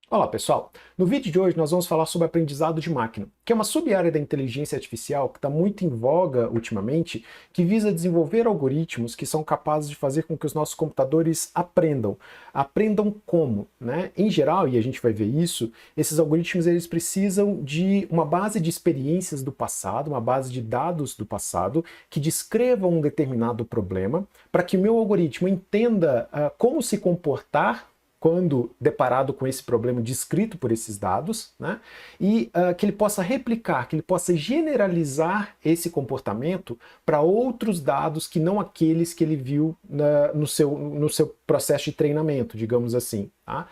Olá pessoal, no vídeo de hoje nós vamos falar sobre aprendizado de máquina, que é uma sub-área da inteligência artificial que está muito em voga ultimamente, que visa desenvolver algoritmos que são capazes de fazer com que os nossos computadores aprendam. Aprendam como, né? Em geral, e a gente vai ver isso, esses algoritmos eles precisam de uma base de experiências do passado, uma base de dados do passado, que descrevam um determinado problema, para que o meu algoritmo entenda como se comportar quando deparado com esse problema descrito por esses dados, né? E que ele possa replicar, que ele possa generalizar esse comportamento para outros dados que não aqueles que ele viu no seu processo de treinamento, digamos assim. Tá?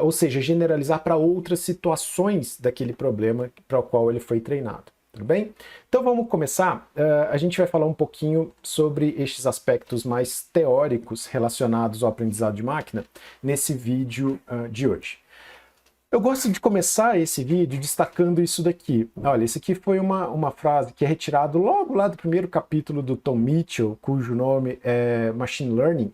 Ou seja, generalizar para outras situações daquele problema para o qual ele foi treinado. Tudo bem? Então vamos começar. A gente vai falar um pouquinho sobre estes aspectos mais teóricos relacionados ao aprendizado de máquina nesse vídeo de hoje. Eu gosto de começar esse vídeo destacando isso daqui. Olha, isso aqui foi uma frase que é retirada logo lá do primeiro capítulo do Tom Mitchell, cujo nome é Machine Learning,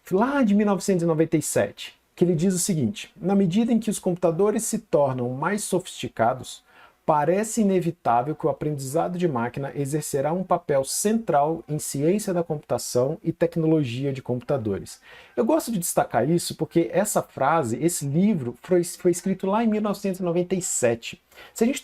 lá de 1997, que ele diz o seguinte: na medida em que os computadores se tornam mais sofisticados, parece inevitável que o aprendizado de máquina exercerá um papel central em ciência da computação e tecnologia de computadores. Eu gosto de destacar isso porque essa frase, esse livro, foi escrito lá em 1997. Se a gente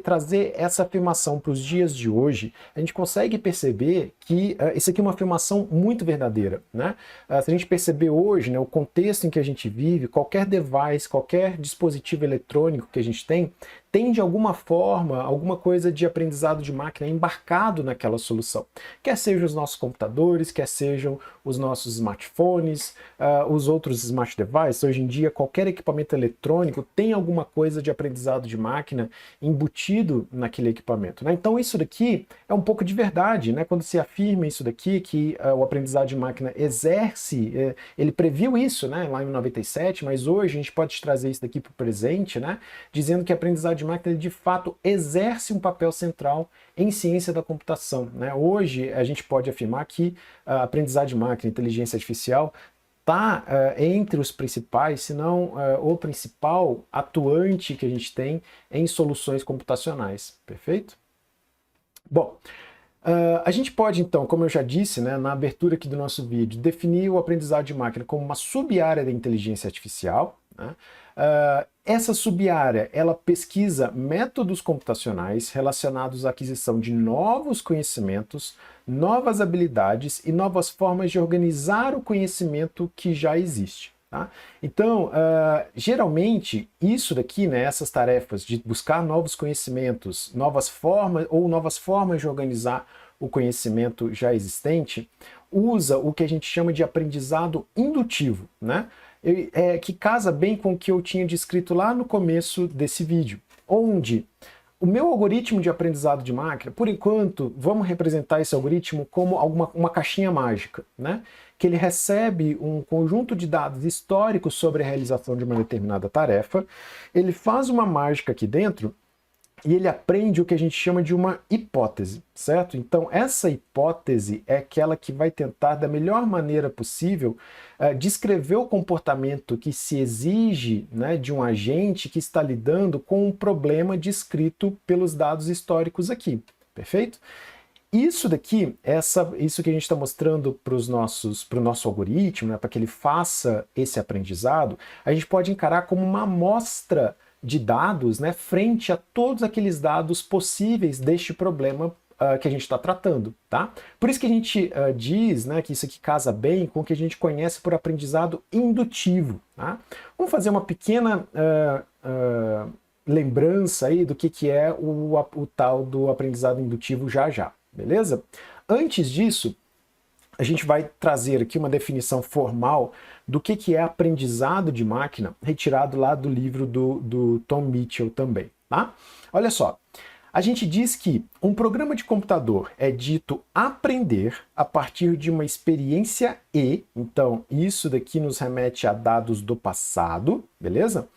trazer essa afirmação para os dias de hoje, a gente consegue perceber que isso aqui é uma afirmação muito verdadeira, né? Se a gente perceber hoje, né, o contexto em que a gente vive, qualquer device, qualquer dispositivo eletrônico que a gente tem de alguma forma, alguma coisa de aprendizado de máquina embarcado naquela solução. Quer sejam os nossos computadores, quer sejam os nossos smartphones, os outros smart devices. Hoje em dia, qualquer equipamento eletrônico tem alguma coisa de aprendizado de máquina embutido naquele equipamento, né? Então isso daqui é um pouco de verdade, né? Quando se afirma isso daqui, que o aprendizado de máquina exerce, ele previu isso, né, lá em 97, mas hoje a gente pode trazer isso daqui para o presente, né, dizendo que a aprendizado de máquina de fato exerce um papel central em ciência da computação, né? Hoje a gente pode afirmar que a aprendizado de máquina, inteligência artificial, está entre os principais, se não o principal atuante que a gente tem em soluções computacionais, perfeito? Bom, a gente pode então, como eu já disse, né, na abertura aqui do nosso vídeo, definir o aprendizado de máquina como uma sub-área da inteligência artificial, né? Essa sub-área, ela pesquisa métodos computacionais relacionados à aquisição de novos conhecimentos, novas habilidades e novas formas de organizar o conhecimento que já existe. Tá? Então, geralmente, isso daqui, né, essas tarefas de buscar novos conhecimentos, novas formas de organizar o conhecimento já existente, usa o que a gente chama de aprendizado indutivo, né? Que casa bem com o que eu tinha descrito lá no começo desse vídeo, onde o meu algoritmo de aprendizado de máquina, por enquanto, vamos representar esse algoritmo como uma caixinha mágica, né? Que ele recebe um conjunto de dados históricos sobre a realização de uma determinada tarefa, ele faz uma mágica aqui dentro e ele aprende o que a gente chama de uma hipótese, certo? Então, essa hipótese é aquela que vai tentar, da melhor maneira possível, descrever o comportamento que se exige, né, de um agente que está lidando com um problema descrito pelos dados históricos aqui, perfeito? Isso daqui, isso que a gente está mostrando para o nosso algoritmo, né, para que ele faça esse aprendizado, a gente pode encarar como uma amostra de dados, né, frente a todos aqueles dados possíveis deste problema que a gente está tratando, tá? Por isso que a gente diz, né, que isso aqui casa bem com o que a gente conhece por aprendizado indutivo, tá? Vamos fazer uma pequena lembrança aí do que é o tal do aprendizado indutivo já, beleza? Antes disso, a gente vai trazer aqui uma definição formal do que é aprendizado de máquina, retirado lá do livro do Tom Mitchell também, tá? Olha só, a gente diz que um programa de computador é dito aprender a partir de uma experiência então isso daqui nos remete a dados do passado, beleza?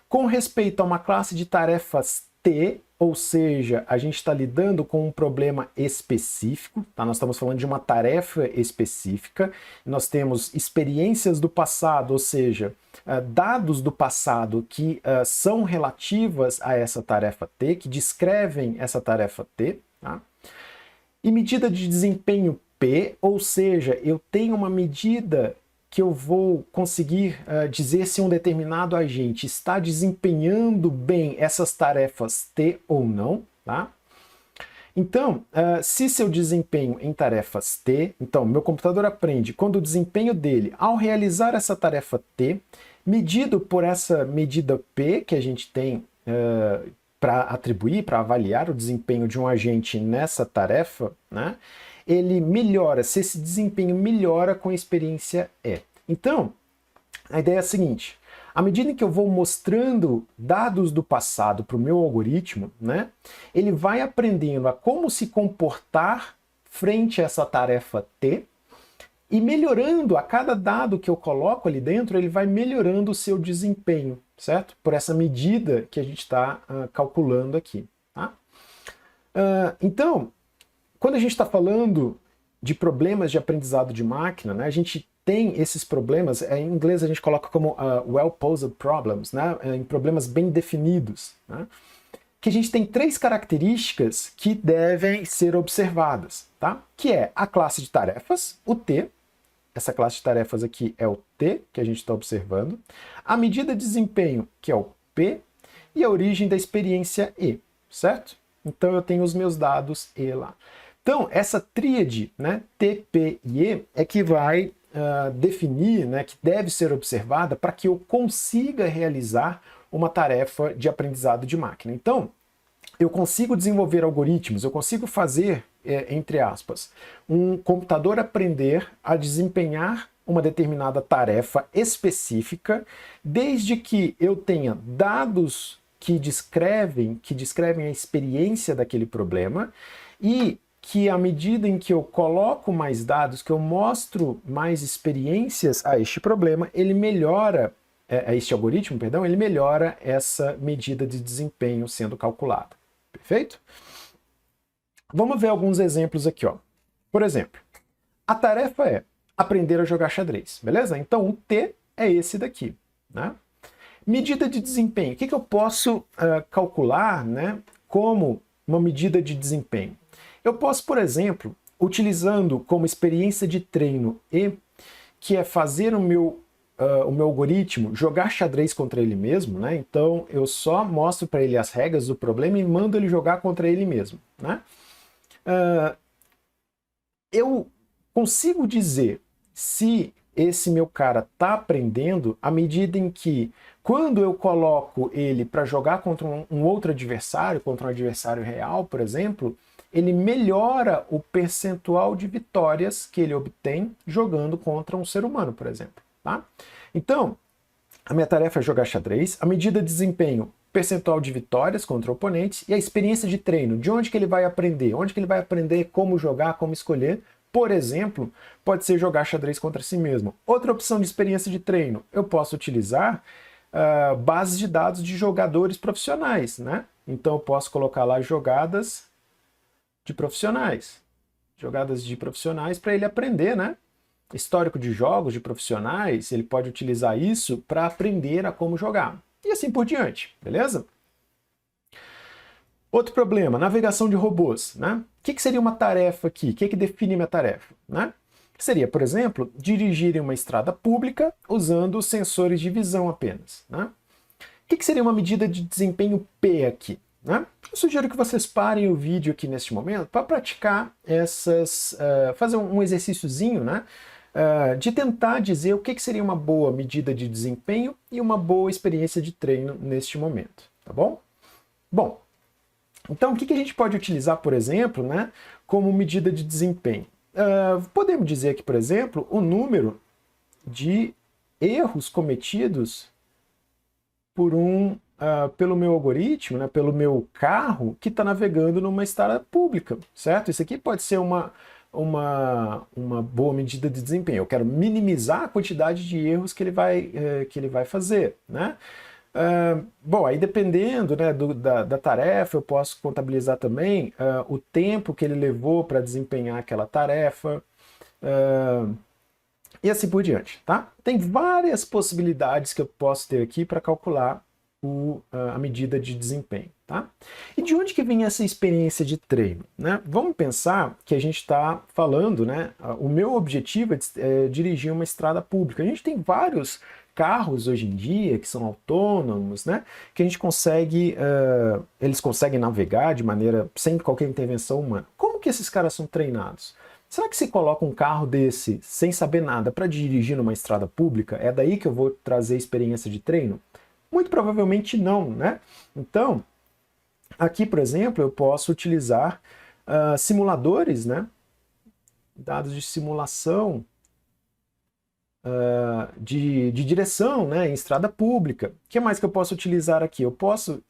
Com respeito a uma classe de tarefas T, ou seja, a gente está lidando com um problema específico, tá? Nós estamos falando de uma tarefa específica, nós temos experiências do passado, ou seja, dados do passado que são relativas a essa tarefa T, que descrevem essa tarefa T, tá? E medida de desempenho P, ou seja, eu tenho uma medida que eu vou conseguir dizer se um determinado agente está desempenhando bem essas tarefas T ou não, tá? Então, se seu desempenho em tarefas T, então meu computador aprende quando o desempenho dele, ao realizar essa tarefa T, medido por essa medida P que a gente tem para atribuir, para avaliar o desempenho de um agente nessa tarefa, né? Ele melhora, se esse desempenho melhora com a experiência E. Então, a ideia é a seguinte, à medida que eu vou mostrando dados do passado para o meu algoritmo, né, ele vai aprendendo a como se comportar frente a essa tarefa T, e melhorando a cada dado que eu coloco ali dentro, ele vai melhorando o seu desempenho, certo? Por essa medida que a gente está calculando aqui, tá? Então, quando a gente está falando de problemas de aprendizado de máquina, né, a gente tem esses problemas, em inglês a gente coloca como well-posed problems, né, em problemas bem definidos, né, que a gente tem três características que devem ser observadas, tá? Que é a classe de tarefas, o T, essa classe de tarefas aqui é o T, que a gente está observando, a medida de desempenho, que é o P, e a origem da experiência E, certo? Então eu tenho os meus dados E lá. Então, essa tríade, né, T, P e E, é que vai definir, né, que deve ser observada para que eu consiga realizar uma tarefa de aprendizado de máquina. Então, eu consigo desenvolver algoritmos, eu consigo fazer, entre aspas, um computador aprender a desempenhar uma determinada tarefa específica, desde que eu tenha dados que descrevem a experiência daquele problema e que à medida em que eu coloco mais dados, que eu mostro mais experiências a este problema, ele melhora, a este algoritmo, perdão, ele melhora essa medida de desempenho sendo calculada. Perfeito? Vamos ver alguns exemplos aqui, ó. Por exemplo, a tarefa é aprender a jogar xadrez, beleza? Então o T é esse daqui, né? Medida de desempenho. O que eu posso calcular, né, como uma medida de desempenho? Eu posso, por exemplo, utilizando como experiência de treino E, que é fazer o meu algoritmo jogar xadrez contra ele mesmo, né? Então eu só mostro para ele as regras do problema e mando ele jogar contra ele mesmo, né? Eu consigo dizer se esse meu cara está aprendendo à medida em que, quando eu coloco ele para jogar contra um outro adversário, contra um adversário real, por exemplo, ele melhora o percentual de vitórias que ele obtém jogando contra um ser humano, por exemplo. Tá? Então, a minha tarefa é jogar xadrez, a medida de desempenho, percentual de vitórias contra oponentes, e a experiência de treino, de onde que ele vai aprender, onde que ele vai aprender como jogar, como escolher. Por exemplo, pode ser jogar xadrez contra si mesmo. Outra opção de experiência de treino, eu posso utilizar bases de dados de jogadores profissionais, né? Então eu posso colocar lá jogadas de profissionais para ele aprender, né? Histórico de jogos de profissionais, ele pode utilizar isso para aprender a como jogar. E assim por diante, beleza? Outro problema, navegação de robôs, né? O que seria uma tarefa aqui? O que define minha tarefa, né? Seria, por exemplo, dirigir em uma estrada pública usando sensores de visão apenas, né? O que seria uma medida de desempenho P aqui? Né? Eu sugiro que vocês parem o vídeo aqui neste momento para praticar fazer um exercíciozinho, né? De tentar dizer o que seria uma boa medida de desempenho e uma boa experiência de treino neste momento, tá bom? Bom, então o que a gente pode utilizar, por exemplo, né, como medida de desempenho? Podemos dizer aqui, por exemplo, o número de erros cometidos pelo meu algoritmo, né, pelo meu carro que está navegando numa estrada pública, certo? Isso aqui pode ser uma boa medida de desempenho. Eu quero minimizar a quantidade de erros que ele vai fazer, né? Bom, aí dependendo, né, da tarefa, eu posso contabilizar também o tempo que ele levou para desempenhar aquela tarefa, e assim por diante, tá? Tem várias possibilidades que eu posso ter aqui para calcular a medida de desempenho, tá? E de onde que vem essa experiência de treino, né? Vamos pensar que a gente está falando, né? O meu objetivo é dirigir uma estrada pública. A gente tem vários carros hoje em dia que são autônomos, né? Que a gente consegue, eles conseguem navegar de maneira sem qualquer intervenção humana. Como que esses caras são treinados? Será que se coloca um carro desse sem saber nada para dirigir numa estrada pública? É daí que eu vou trazer experiência de treino? Muito provavelmente não, né? Então, aqui, por exemplo, eu posso utilizar simuladores, né? Dados de simulação de direção, né? Em estrada pública. O que mais que eu posso utilizar aqui? Eu posso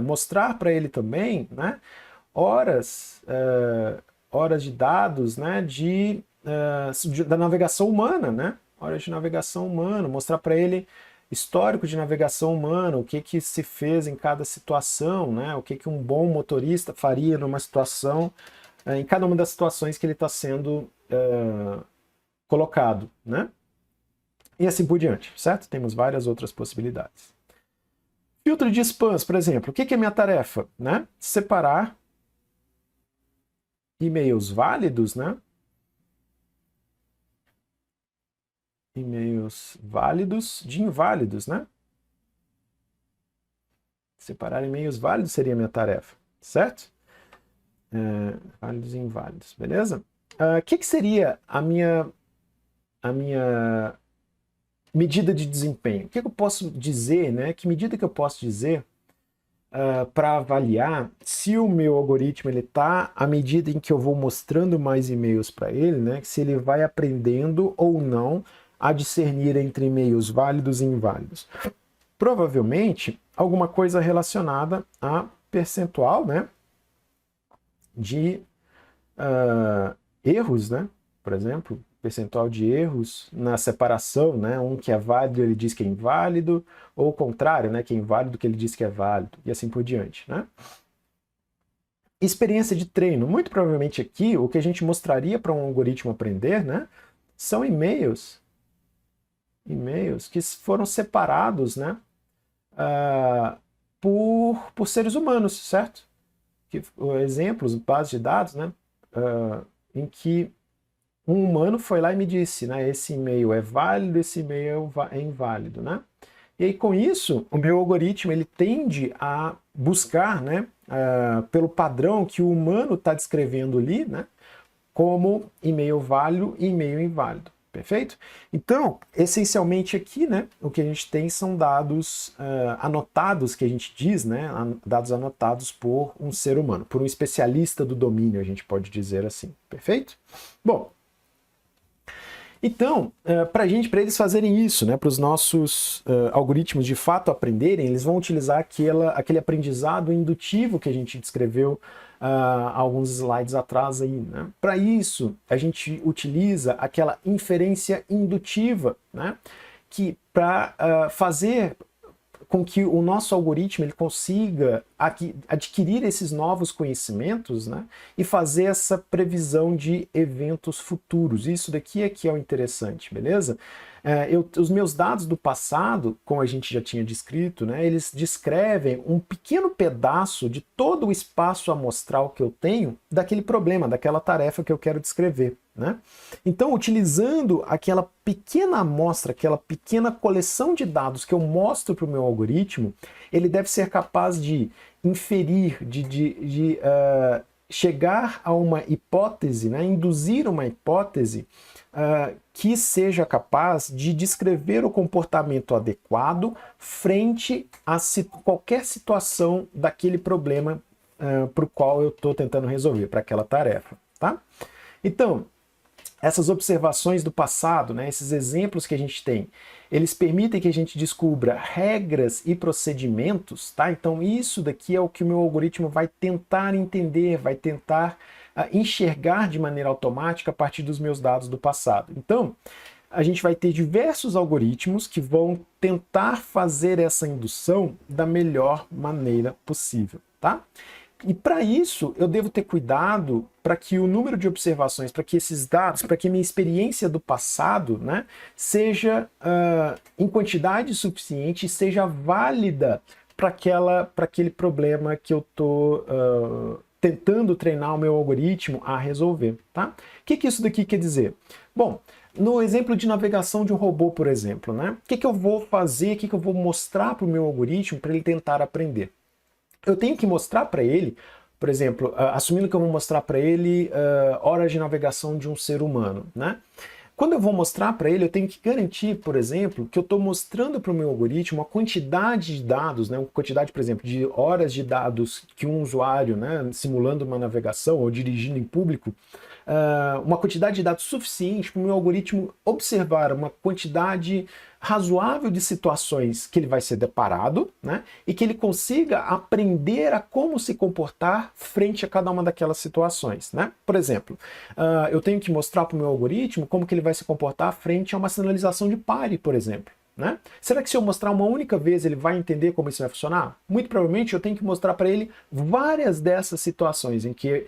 mostrar para ele também, né? Horas de dados, né? Da navegação humana, né? Horas de navegação humana, mostrar para ele histórico de navegação humana, o que se fez em cada situação, né? O que um bom motorista faria numa situação, em cada uma das situações que ele está sendo colocado, né? E assim por diante, certo? Temos várias outras possibilidades. Filtro de spams, por exemplo, o que é minha tarefa, né? Separar e-mails válidos, né? E-mails válidos de inválidos, né? Separar e-mails válidos seria a minha tarefa, certo? Válidos e inválidos, beleza? O que seria a minha medida de desempenho? O que eu posso dizer, né? Que medida que eu posso dizer para avaliar se o meu algoritmo ele está à medida em que eu vou mostrando mais e-mails para ele, né? Se ele vai aprendendo ou não a discernir entre e-mails válidos e inválidos. Provavelmente alguma coisa relacionada a percentual, né? De erros, né? Por exemplo, percentual de erros na separação, né? Um que é válido ele diz que é inválido, ou o contrário, né? Que é inválido que ele diz que é válido, e assim por diante, né? Experiência de treino. Muito provavelmente aqui, o que a gente mostraria para um algoritmo aprender, né? São e-mails que foram separados, né? Por seres humanos, certo? Exemplos, bases de dados, né? Em que um humano foi lá e me disse, né, esse e-mail é válido, esse e-mail é inválido, né? E aí, com isso, o meu algoritmo ele tende a buscar, né, pelo padrão que o humano está descrevendo ali, né, como e-mail válido e e-mail inválido. Perfeito? Então, essencialmente aqui, né, o que a gente tem são dados anotados, que a gente diz, né, dados anotados por um ser humano, por um especialista do domínio, a gente pode dizer assim. Perfeito? Bom, então, para eles fazerem isso, né, para os nossos algoritmos de fato aprenderem, eles vão utilizar aquele aprendizado indutivo que a gente descreveu alguns slides atrás aí, né? Para isso, a gente utiliza aquela inferência indutiva, né? Que para fazer com que o nosso algoritmo ele consiga adquirir esses novos conhecimentos, né, e fazer essa previsão de eventos futuros. Isso daqui é que é o interessante, beleza? Os meus dados do passado, como a gente já tinha descrito, né, eles descrevem um pequeno pedaço de todo o espaço amostral que eu tenho daquele problema, daquela tarefa que eu quero descrever, né? Então, utilizando aquela pequena amostra, aquela pequena coleção de dados que eu mostro para o meu algoritmo, ele deve ser capaz de inferir, de chegar a uma hipótese, né, induzir uma hipótese que seja capaz de descrever o comportamento adequado frente a qualquer situação daquele problema para o qual eu estou tentando resolver, para aquela tarefa, tá? Então, essas observações do passado, né, esses exemplos que a gente tem, eles permitem que a gente descubra regras e procedimentos, tá? Então isso daqui é o que o meu algoritmo vai tentar entender, vai tentar enxergar de maneira automática a partir dos meus dados do passado. Então, a gente vai ter diversos algoritmos que vão tentar fazer essa indução da melhor maneira possível, tá? E para isso, eu devo ter cuidado para que o número de observações, para que esses dados, para que a minha experiência do passado, né, seja em quantidade suficiente e seja válida para aquele problema que eu estou tentando treinar o meu algoritmo a resolver. Tá? O que isso daqui quer dizer? Bom, no exemplo de navegação de um robô, por exemplo, né, o que eu vou fazer, o que eu vou mostrar para o meu algoritmo para ele tentar aprender? Eu tenho que mostrar para ele, por exemplo, assumindo que eu vou mostrar para ele horas de navegação de um ser humano, né? Quando eu vou mostrar para ele, eu tenho que garantir, por exemplo, que eu estou mostrando para o meu algoritmo uma quantidade de dados, né? Uma quantidade, por exemplo, de horas de dados que um usuário, né, simulando uma navegação ou dirigindo em público, uma quantidade de dados suficiente para o meu algoritmo observar uma quantidade razoável de situações que ele vai ser deparado, né, e que ele consiga aprender a como se comportar frente a cada uma daquelas situações. Né? Por exemplo, eu tenho que mostrar para o meu algoritmo como que ele vai se comportar frente a uma sinalização de pare, por exemplo. Né? Será que se eu mostrar uma única vez ele vai entender como isso vai funcionar? Muito provavelmente eu tenho que mostrar para ele várias dessas situações em que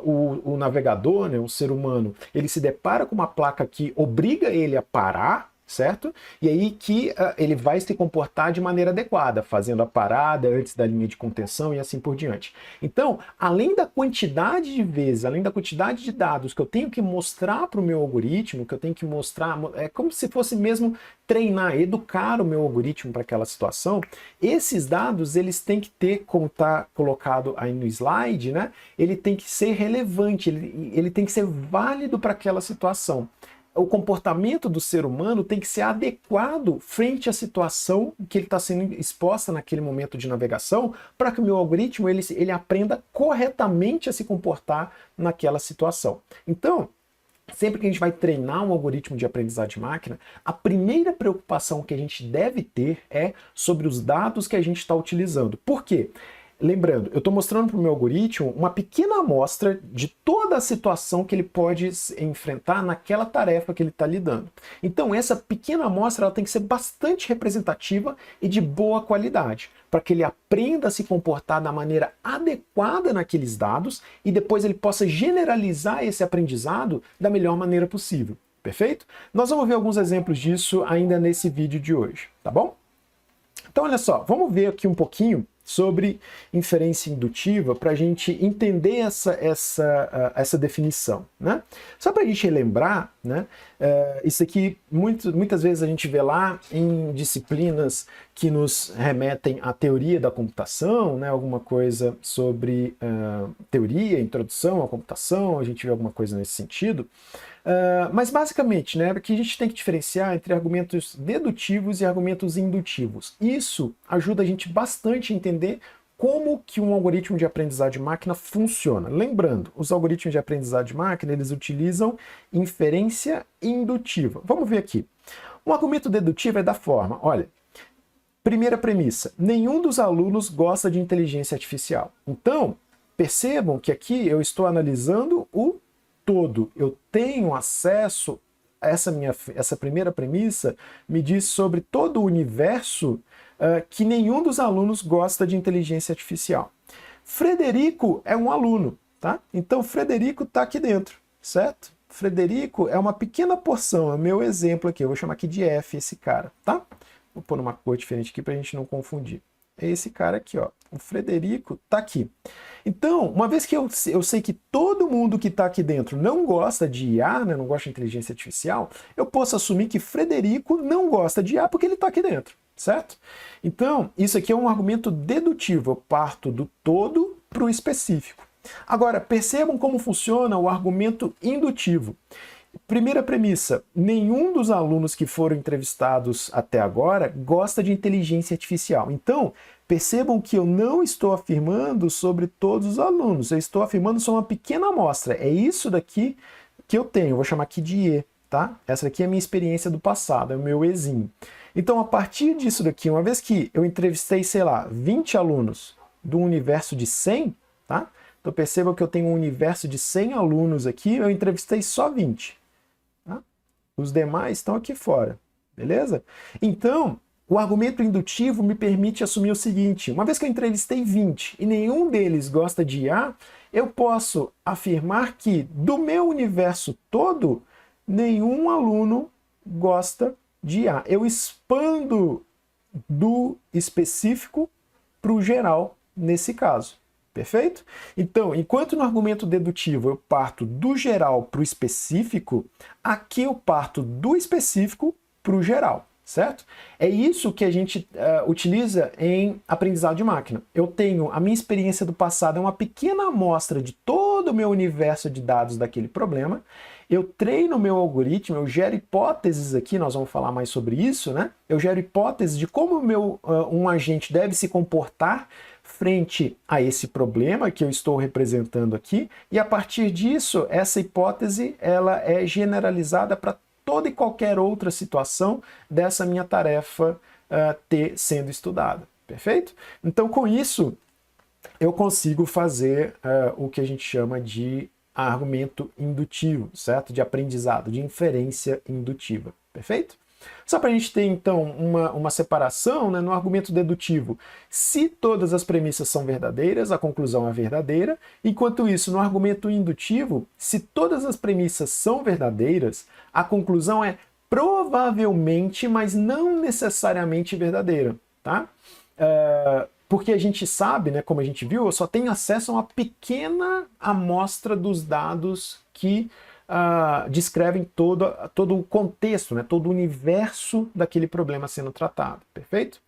o navegador, né, o ser humano, ele se depara com uma placa que obriga ele a parar, certo? E aí que ele vai se comportar de maneira adequada, fazendo a parada antes da linha de contenção e assim por diante. Então, além da quantidade de vezes, além da quantidade de dados que eu tenho que mostrar para o meu algoritmo, que eu tenho que mostrar, é como se fosse mesmo treinar, educar o meu algoritmo para aquela situação, esses dados, eles têm que ter, como está colocado aí no slide, né? Ele tem que ser relevante, ele tem que ser válido para aquela situação. O comportamento do ser humano tem que ser adequado frente à situação que ele está sendo exposta naquele momento de navegação, para que o meu algoritmo ele aprenda corretamente a se comportar naquela situação. Então, sempre que a gente vai treinar um algoritmo de aprendizagem de máquina, a primeira preocupação que a gente deve ter é sobre os dados que a gente está utilizando. Por quê? Lembrando, eu estou mostrando para o meu algoritmo uma pequena amostra de toda a situação que ele pode enfrentar naquela tarefa que ele está lidando. Então, essa pequena amostra ela tem que ser bastante representativa e de boa qualidade, para que ele aprenda a se comportar da maneira adequada naqueles dados e depois ele possa generalizar esse aprendizado da melhor maneira possível. Perfeito? Nós vamos ver alguns exemplos disso ainda nesse vídeo de hoje, tá bom? Então, olha só, vamos ver aqui um pouquinho sobre inferência indutiva para a gente entender essa definição. Né? Só para a gente relembrar, né, isso aqui muitas vezes a gente vê lá em disciplinas que nos remetem à teoria da computação, né, alguma coisa sobre teoria, introdução à computação, a gente vê alguma coisa nesse sentido. Mas basicamente, né, que a gente tem que diferenciar entre argumentos dedutivos e argumentos indutivos. Isso ajuda a gente bastante a entender como que um algoritmo de aprendizado de máquina funciona. Lembrando, os algoritmos de aprendizado de máquina, eles utilizam inferência indutiva. Vamos ver aqui. Um argumento dedutivo é da forma, olha, primeira premissa, nenhum dos alunos gosta de inteligência artificial. Então, percebam que aqui eu estou analisando o todo. Eu tenho acesso a essa primeira premissa, me diz sobre todo o universo que nenhum dos alunos gosta de inteligência artificial. Frederico é um aluno, tá? Então Frederico está aqui dentro, certo? Frederico é uma pequena porção, é o meu exemplo aqui, eu vou chamar aqui de F esse cara, tá? Vou pôr uma cor diferente aqui para a gente não confundir. É esse cara aqui, ó. O Frederico está aqui. Então, uma vez que eu sei que todo mundo que está aqui dentro não gosta de IA, né, não gosta de inteligência artificial, eu posso assumir que Frederico não gosta de IA porque ele está aqui dentro, certo? Então, isso aqui é um argumento dedutivo. Eu parto do todo para o específico. Agora, percebam como funciona o argumento indutivo. Primeira premissa, nenhum dos alunos que foram entrevistados até agora gosta de inteligência artificial. Então, percebam que eu não estou afirmando sobre todos os alunos, eu estou afirmando sobre uma pequena amostra. É isso daqui que eu tenho, eu vou chamar aqui de E, tá? Essa daqui é a minha experiência do passado, é o meu Ezinho. Então, a partir disso daqui, uma vez que eu entrevistei, sei lá, 20 alunos do universo de 100, tá? Então, percebam que eu tenho um universo de 100 alunos aqui, eu entrevistei só 20. Os demais estão aqui fora, beleza? Então, o argumento indutivo me permite assumir o seguinte: uma vez que eu entrevistei 20 e nenhum deles gosta de IA, eu posso afirmar que do meu universo todo, nenhum aluno gosta de IA. Eu expando do específico para o geral nesse caso. Perfeito? Então, enquanto no argumento dedutivo eu parto do geral para o específico, aqui eu parto do específico para o geral, certo? É isso que a gente utiliza em aprendizado de máquina. Eu tenho a minha experiência do passado, é uma pequena amostra de todo o meu universo de dados daquele problema. Eu treino o meu algoritmo, eu gero hipóteses aqui, nós vamos falar mais sobre isso, né? Eu gero hipóteses de como um agente deve se comportar frente a esse problema que eu estou representando aqui, e a partir disso, essa hipótese ela é generalizada para toda e qualquer outra situação dessa minha tarefa sendo estudada. Perfeito? Então, com isso, eu consigo fazer o que a gente chama de argumento indutivo, certo? De aprendizado, de inferência indutiva. Perfeito? Só para a gente ter, então, uma separação, né, no argumento dedutivo. Se todas as premissas são verdadeiras, a conclusão é verdadeira. Enquanto isso, no argumento indutivo, se todas as premissas são verdadeiras, a conclusão é provavelmente, mas não necessariamente verdadeira. Tá? Porque a gente sabe, né, como a gente viu, eu só tenho acesso a uma pequena amostra dos dados que descrevem todo o contexto, né, todo o universo daquele problema sendo tratado, perfeito?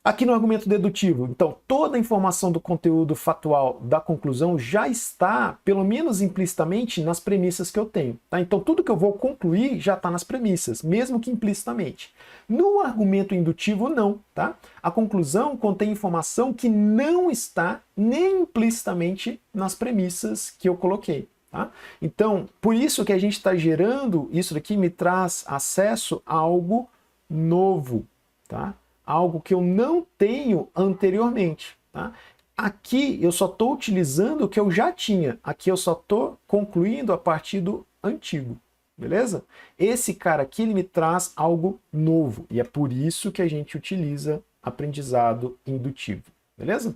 Aqui no argumento dedutivo, então, toda a informação do conteúdo fatual da conclusão já está, pelo menos implicitamente, nas premissas que eu tenho. Tá? Então, tudo que eu vou concluir já está nas premissas, mesmo que implicitamente. No argumento indutivo, não. Tá? A conclusão contém informação que não está nem implicitamente nas premissas que eu coloquei. Tá? Então, por isso que a gente está gerando, isso daqui me traz acesso a algo novo, tá? Algo que eu não tenho anteriormente. Tá? Aqui eu só estou utilizando o que eu já tinha, aqui eu só estou concluindo a partir do antigo, beleza? Esse cara aqui ele me traz algo novo, e é por isso que a gente utiliza aprendizado indutivo, beleza?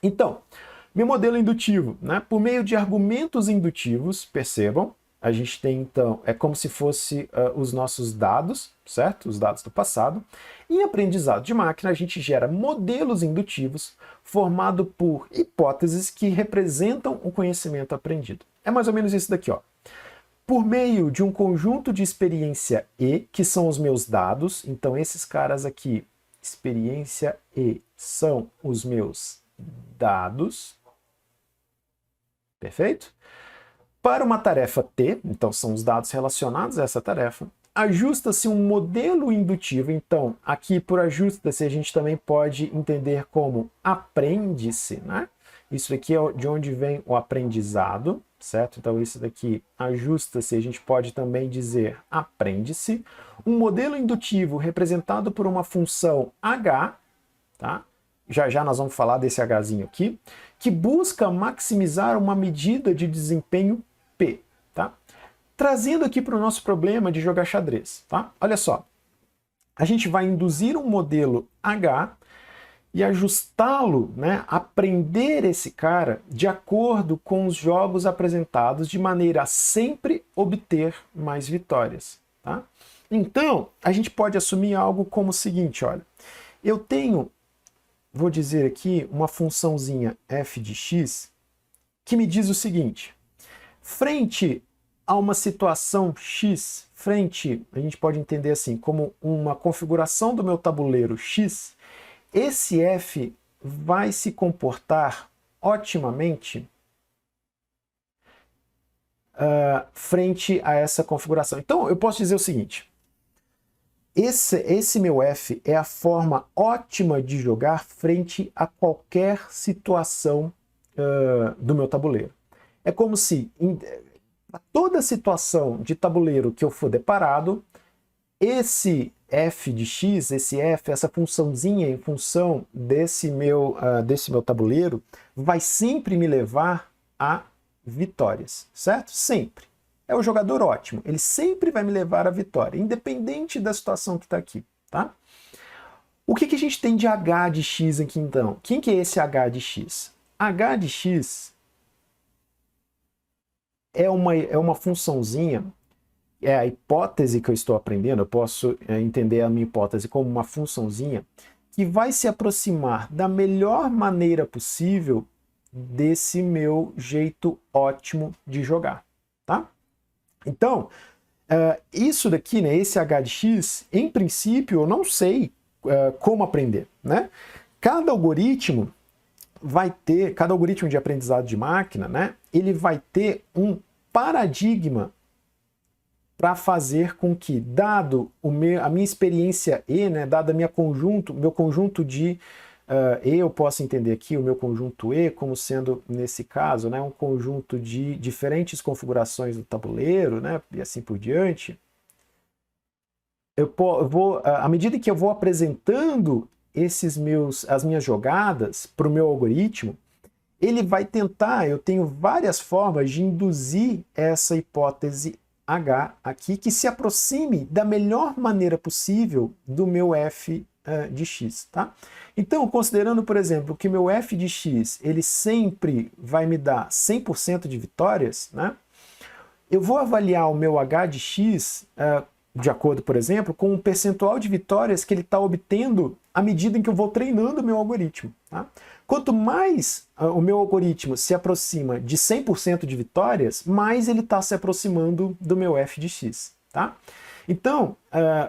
Então, meu modelo indutivo, né? Por meio de argumentos indutivos, percebam, a gente tem então, é como se fosse os nossos dados, certo? Os dados do passado. Em aprendizado de máquina, a gente gera modelos indutivos formados por hipóteses que representam o conhecimento aprendido. É mais ou menos isso daqui, ó. Por meio de um conjunto de experiência E, que são os meus dados, então esses caras aqui, experiência E, são os meus dados, perfeito? Para uma tarefa T, então são os dados relacionados a essa tarefa, ajusta-se um modelo indutivo. Então, aqui por ajusta-se a gente também pode entender como aprende-se, né? Isso aqui é de onde vem o aprendizado, certo? Então, isso daqui ajusta-se, a gente pode também dizer aprende-se. Um modelo indutivo representado por uma função H, tá? Já já nós vamos falar desse Hzinho aqui, que busca maximizar uma medida de desempenho P, tá? Trazendo aqui para o nosso problema de jogar xadrez, tá? Olha só, a gente vai induzir um modelo H e ajustá-lo, né, aprender esse cara de acordo com os jogos apresentados de maneira a sempre obter mais vitórias, tá? Então, a gente pode assumir algo como o seguinte, olha, eu tenho, vou dizer aqui, uma funçãozinha f de x que me diz o seguinte: frente a uma situação x, a gente pode entender assim, como uma configuração do meu tabuleiro x, esse f vai se comportar otimamente frente a essa configuração. Então, eu posso dizer o seguinte: esse meu f é a forma ótima de jogar frente a qualquer situação do meu tabuleiro. É como se, para toda situação de tabuleiro que eu for deparado, esse f de x, esse f, essa funçãozinha em função desse meu tabuleiro, vai sempre me levar a vitórias, certo? Sempre. é o jogador ótimo. Ele sempre vai me levar à vitória, independente da situação que está aqui, tá? O que a gente tem de h de x aqui, então? Quem que é esse h de x? H de x é uma funçãozinha, é a hipótese que eu estou aprendendo, eu posso entender a minha hipótese como uma funçãozinha que vai se aproximar da melhor maneira possível desse meu jeito ótimo de jogar, tá? Então, isso daqui, né, esse h de x, em princípio, eu não sei como aprender, né? Cada algoritmo de aprendizado de máquina, né, ele vai ter um paradigma para fazer com que, dado a minha experiência E, né, dado meu conjunto de E, eu posso entender aqui o meu conjunto E como sendo, nesse caso, né, um conjunto de diferentes configurações do tabuleiro, né, e assim por diante. À medida que eu vou apresentando as minhas jogadas para o meu algoritmo, ele vai tentar, eu tenho várias formas de induzir essa hipótese H aqui, que se aproxime da melhor maneira possível do meu f de x, tá? Então, considerando, por exemplo, que meu f de x, ele sempre vai me dar 100% de vitórias, né? Eu vou avaliar o meu h de x de acordo, por exemplo, com o percentual de vitórias que ele está obtendo à medida em que eu vou treinando o meu algoritmo, tá? Quanto mais o meu algoritmo se aproxima de 100% de vitórias, mais ele está se aproximando do meu f de x, tá? Então,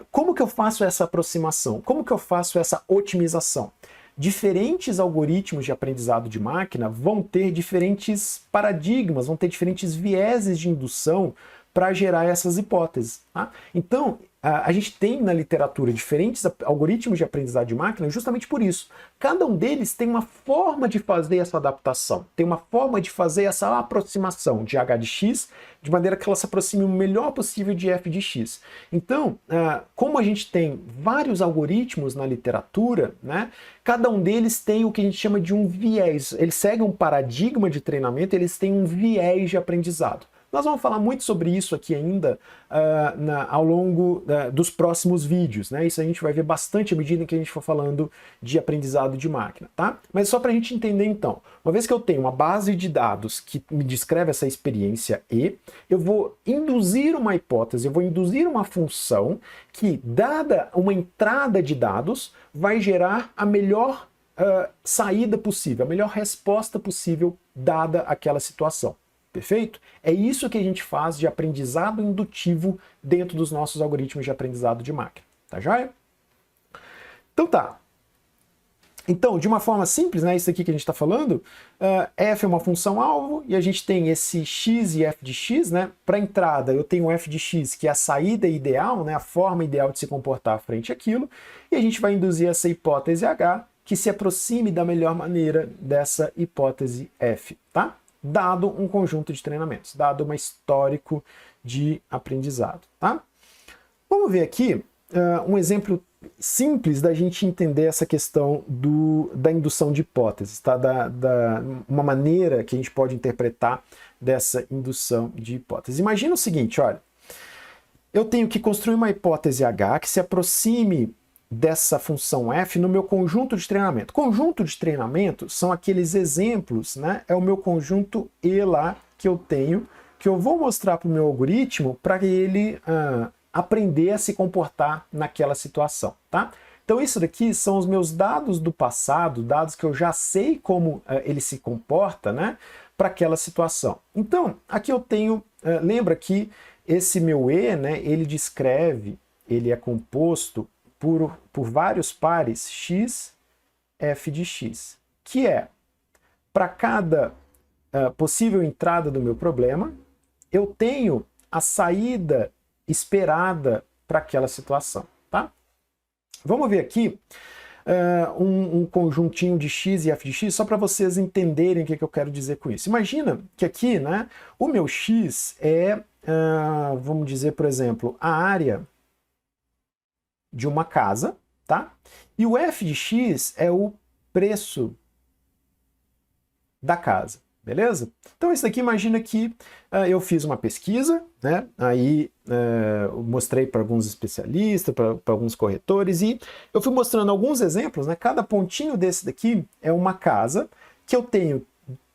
como que eu faço essa aproximação? Como que eu faço essa otimização? Diferentes algoritmos de aprendizado de máquina vão ter diferentes paradigmas, vão ter diferentes vieses de indução para gerar essas hipóteses, tá? Então, a gente tem na literatura diferentes algoritmos de aprendizado de máquina justamente por isso. Cada um deles tem uma forma de fazer essa adaptação, tem uma forma de fazer essa aproximação de h de x, de maneira que ela se aproxime o melhor possível de f de x. Então, como a gente tem vários algoritmos na literatura, né, cada um deles tem o que a gente chama de um viés. Eles seguem um paradigma de treinamento, eles têm um viés de aprendizado. Nós vamos falar muito sobre isso aqui ainda ao longo dos próximos vídeos, né? Isso a gente vai ver bastante à medida que a gente for falando de aprendizado de máquina, tá? Mas só para a gente entender então, uma vez que eu tenho uma base de dados que me descreve essa experiência E, eu vou induzir uma hipótese, eu vou induzir uma função que, dada uma entrada de dados, vai gerar a melhor saída possível, a melhor resposta possível dada aquela situação. Perfeito? É isso que a gente faz de aprendizado indutivo dentro dos nossos algoritmos de aprendizado de máquina. Tá joia? Então tá. Então, de uma forma simples, né, isso aqui que a gente está falando, f é uma função alvo e a gente tem esse x e f de x, né? Para entrada eu tenho f de x, que é a saída ideal, né, a forma ideal de se comportar frente àquilo, e a gente vai induzir essa hipótese h que se aproxime da melhor maneira dessa hipótese f, tá? Dado um conjunto de treinamentos, dado um histórico de aprendizado, tá? Vamos ver aqui um exemplo simples da gente entender essa questão da indução de hipóteses, tá? Uma maneira que a gente pode interpretar dessa indução de hipóteses. Imagina o seguinte, olha, eu tenho que construir uma hipótese H que se aproxime dessa função f no meu conjunto de treinamento. Conjunto de treinamento são aqueles exemplos, né? É o meu conjunto E lá que eu tenho, que eu vou mostrar para o meu algoritmo para ele aprender a se comportar naquela situação, tá? Então isso daqui são os meus dados do passado, dados que eu já sei como ele se comporta, né? Para aquela situação. Então, aqui eu tenho, lembra que esse meu E, né? Ele é composto por vários pares x, f de x, que é, para cada possível entrada do meu problema, eu tenho a saída esperada para aquela situação, tá? Vamos ver aqui um conjuntinho de x e f de x, só para vocês entenderem o que eu quero dizer com isso. Imagina que aqui, né, o meu x é, vamos dizer, por exemplo, a área de uma casa, tá? E o f de x é o preço da casa, beleza? Então isso aqui, imagina que eu fiz uma pesquisa, né? Aí eu mostrei para alguns especialistas, para alguns corretores, e eu fui mostrando alguns exemplos, né? Cada pontinho desse daqui é uma casa que eu tenho,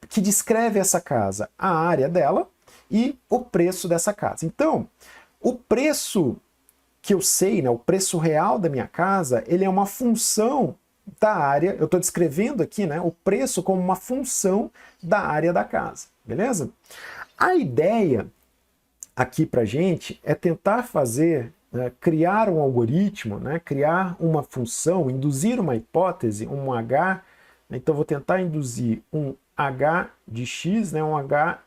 que descreve essa casa, a área dela e o preço dessa casa. Então, o preço que eu sei, né, o preço real da minha casa, ele é uma função da área, eu estou descrevendo aqui, né, o preço como uma função da área da casa, beleza? A ideia aqui para gente é tentar fazer, criar um algoritmo, né, criar uma função, induzir uma hipótese, um H, então vou tentar induzir um H de x, né, um H